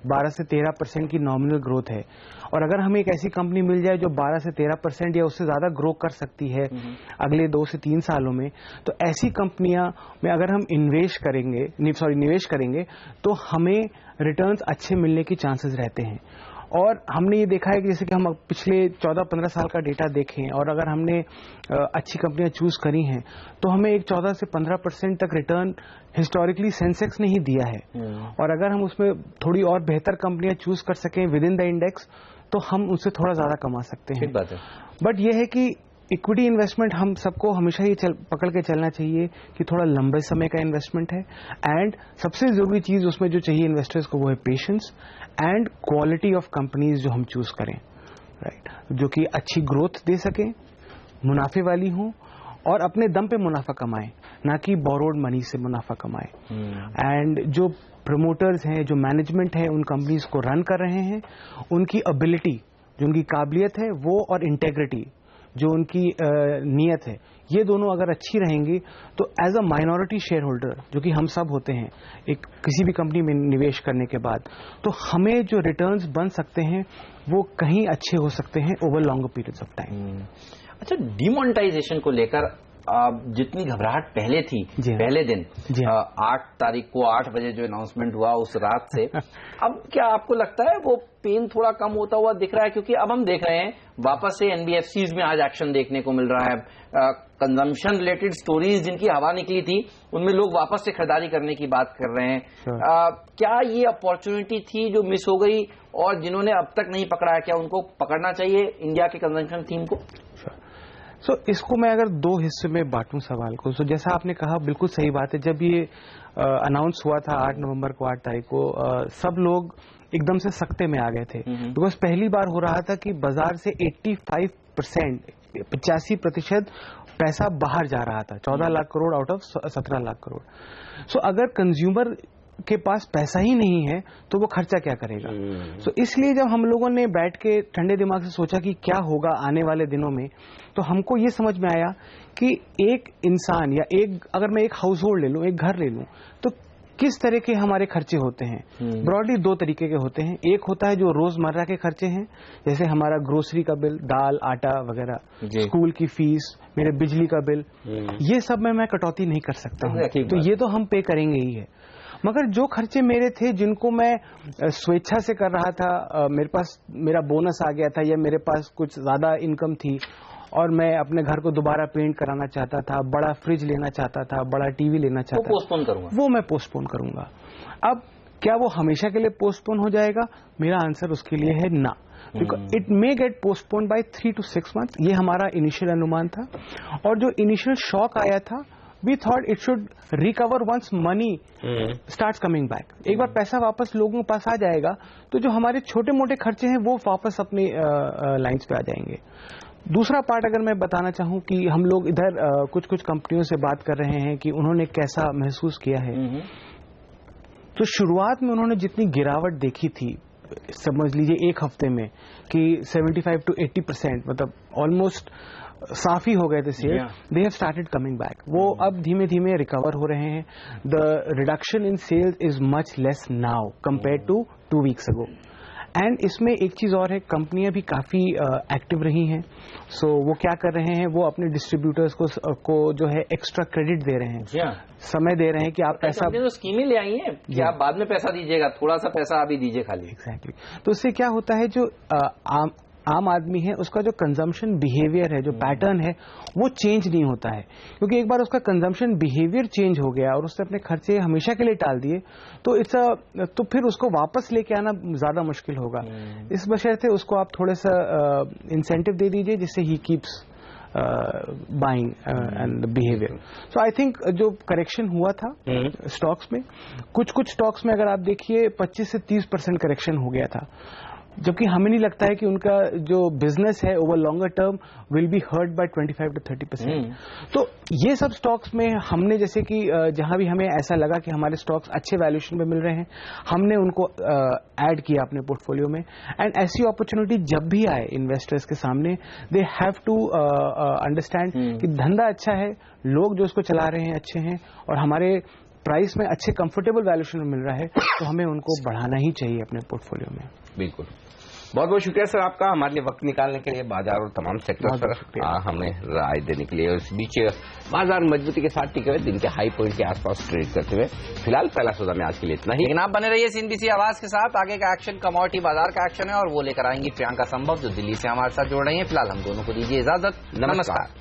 12 से 13% की नॉमिनल ग्रोथ है, और अगर हमें एक ऐसी कंपनी मिल जाए जो 12 से 13% या उससे ज्यादा ग्रो कर सकती है अगले 2 से 3 सालों में, तो ऐसी कंपनियां में अगर हम निवेश करेंगे तो हमें रिटर्न्स अच्छे मिलने की चांसेस रहते हैं। और हमने ये देखा है कि जैसे कि हम पिछले 14-15 साल का डेटा देखें, और अगर हमने अच्छी कंपनियां चूज करी हैं तो हमें एक 14 से 15% तक रिटर्न हिस्टोरिकली सेंसेक्स ने ही दिया है। और अगर हम उसमें थोड़ी और बेहतर कंपनियां चूज कर सकें विद इन द इंडेक्स, तो हम उससे थोड़ा ज्यादा कमा सकते हैं। बात है। बट यह है कि इक्विटी इन्वेस्टमेंट हम सबको हमेशा ही पकड़ के चलना चाहिए कि थोड़ा लंबे समय का इन्वेस्टमेंट है, एंड सबसे जरूरी चीज उसमें जो चाहिए इन्वेस्टर्स को वो है patience and quality of companies जो हम चूज करें, राइट, जो कि अच्छी ग्रोथ दे सके, मुनाफे वाली हो, और अपने दम पे मुनाफा कमाए, ना कि बोरोड मनी से मुनाफा कमाए। एंड जो प्रमोटर्स हैं, जो मैनेजमेंट है उन कंपनीज को रन कर रहे हैं, उनकी एबिलिटी, जो उनकी काबिलियत है वो, और इंटेग्रिटी, जो उनकी नीयत है, ये दोनों अगर अच्छी रहेंगी तो as a minority shareholder, जो कि हम सब होते हैं एक किसी भी कंपनी में निवेश करने के बाद, तो हमें जो रिटर्न्स बन सकते हैं वो कहीं अच्छे हो सकते हैं over longer periods of time. अच्छा, डिमोनेटाइजेशन को लेकर जितनी घबराहट पहले थी, पहले दिन 8 तारीख को 8 बजे जो अनाउंसमेंट हुआ उस रात से, अब क्या आपको लगता है वो पेन थोड़ा कम होता हुआ दिख रहा है? क्योंकि अब हम देख रहे हैं वापस से NBFCs में आज एक्शन देखने को मिल रहा है, कंजम्पशन रिलेटेड स्टोरीज जिनकी हवा निकली थी उनमें लोग वापस से खरीदारी करने की बात कर रहे हैं। क्या ये अपॉर्चुनिटी थी जो मिस हो गई, और जिन्होंने अब तक नहीं पकड़ा है, क्या उनको पकड़ना चाहिए इंडिया के कंजम्पशन थीम को? इसको मैं अगर 2 हिस्से में बांटूं सवाल को, जैसा आपने कहा बिल्कुल सही बात है। जब ये अनाउंस हुआ था 8 नवंबर को, 8 तारीख को, सब लोग एकदम से सख्ते में आ गए थे, बिकॉज पहली बार हो रहा था कि बाजार से 85% पैसा बाहर जा रहा था, 14 लाख करोड़ आउट ऑफ 17 लाख करोड़। सो अगर कंज्यूमर के पास पैसा ही नहीं है तो वो खर्चा क्या करेगा? सो इसलिए जब हम लोगों ने बैठ के ठंडे दिमाग से सोचा कि क्या होगा आने वाले दिनों में, तो हमको ये समझ में आया कि एक इंसान या अगर मैं एक हाउस होल्ड ले लूं, एक घर ले लूं, तो किस तरह के हमारे खर्चे होते हैं? ब्रॉडली 2 तरीके के होते हैं। एक होता है जो रोजमर्रा के खर्चे हैं, जैसे हमारा ग्रोसरी का बिल, दाल आटा वगैरह, स्कूल की फीस, मेरे बिजली का बिल, ये सब में मैं कटौती नहीं कर सकता हूँ, तो ये तो हम पे करेंगे ही है। मगर जो खर्चे मेरे थे जिनको मैं स्वेच्छा से कर रहा था, मेरे पास मेरा बोनस आ गया था, या मेरे पास कुछ ज्यादा इनकम थी और मैं अपने घर को दोबारा पेंट कराना चाहता था, बड़ा फ्रिज लेना चाहता था, बड़ा टीवी लेना चाहता था, पोस्टपोन करूंगा, वो मैं पोस्टपोन करूंगा। अब क्या वो हमेशा के लिए पोस्टपोन हो जाएगा? मेरा आंसर उसके लिए है ना, because it may get postpone by 3 to 6 months। ये हमारा इनिशियल अनुमान था, और जो इनिशियल शॉक आया था, we thought it should recover once money starts coming back. एक बार पैसा वापस लोगों के पास आ जाएगा तो जो हमारे छोटे मोटे खर्चे हैं वो वापस अपनी लाइन्स पे आ जाएंगे। दूसरा पार्ट अगर मैं बताना चाहूं कि हम लोग इधर कुछ कुछ कंपनियों से बात कर रहे हैं कि उन्होंने कैसा महसूस किया है, तो शुरुआत में उन्होंने जितनी गिरावट देखी थी, समझ लीजिए एक हफ्ते में कि 75 to 80%, मतलब ऑलमोस्ट साफ ही हो गए थे sales, they have started coming back. वो अब धीमे धीमे रिकवर हो रहे हैं। The reduction in sales is much less now compare to 2 weeks ago. And इसमें एक चीज और है, कंपनियां भी काफी एक्टिव रही हैं। सो वो क्या कर रहे हैं, वो अपने डिस्ट्रीब्यूटर्स को जो है एक्स्ट्रा क्रेडिट दे रहे हैं, समय दे रहे हैं कि आप पैसा, तो स्कीमें ले आई हैं कि आप बाद में पैसा दीजिएगा, थोड़ा सा पैसा अभी दीजिए खाली। एग्जैक्टली। तो उससे क्या होता है, जो आम आदमी है उसका जो कंजम्पशन बिहेवियर है, जो पैटर्न है, वो चेंज नहीं होता है, क्योंकि एक बार उसका कंजम्पशन बिहेवियर चेंज हो गया और उसने अपने खर्चे हमेशा के लिए टाल दिए, तो फिर उसको वापस लेके आना ज्यादा मुश्किल होगा। इस बशर्ते उसको आप थोड़ा सा इंसेंटिव दे दीजिए जिससे he keeps buying and behaviour. So I think जो करेक्शन हुआ था स्टॉक्स में, कुछ स्टॉक्स में अगर आप देखिए 25 से 30% करेक्शन हो गया था, जबकि हमें नहीं लगता है कि उनका जो बिजनेस है over longer term will be hurt by 25 to 30%। तो ये सब स्टॉक्स में हमने, जैसे कि जहां भी हमें ऐसा लगा कि हमारे स्टॉक्स अच्छे वैल्यूएशन पे मिल रहे हैं, हमने उनको ऐड किया अपने पोर्टफोलियो में। एंड ऐसी अपॉर्चुनिटी जब भी आए इन्वेस्टर्स के सामने, दे हैव टू अंडरस्टैंड कि धंधा अच्छा है, लोग जो उसको चला रहे हैं अच्छे हैं, और हमारे प्राइस में अच्छे कंफर्टेबल वैल्यूएशन में मिल रहा है, तो हमें उनको बढ़ाना ही चाहिए अपने पोर्टफोलियो में। बिल्कुल, बहुत बहुत शुक्रिया सर आपका हमारे लिए वक्त निकालने के लिए, बाजार और तमाम सेक्टर्स पर हमें राय देने के लिए। इस बीच बाजार मजबूती के साथ टिके हुए दिन के हाई पॉइंट के आसपास ट्रेड करते हुए फिलहाल पहला सौदा में आज के लिए इतना ही। लेकिन आप बने रहिए CNBC आवाज के साथ, आगे का एक्शन कमोडिटी बाजार का एक्शन है और वो लेकर आएंगी प्रियंका संभव जो दिल्ली से हमारे साथ जुड़ रही है। फिलहाल हम दोनों को दीजिए इजाजत, नमस्कार।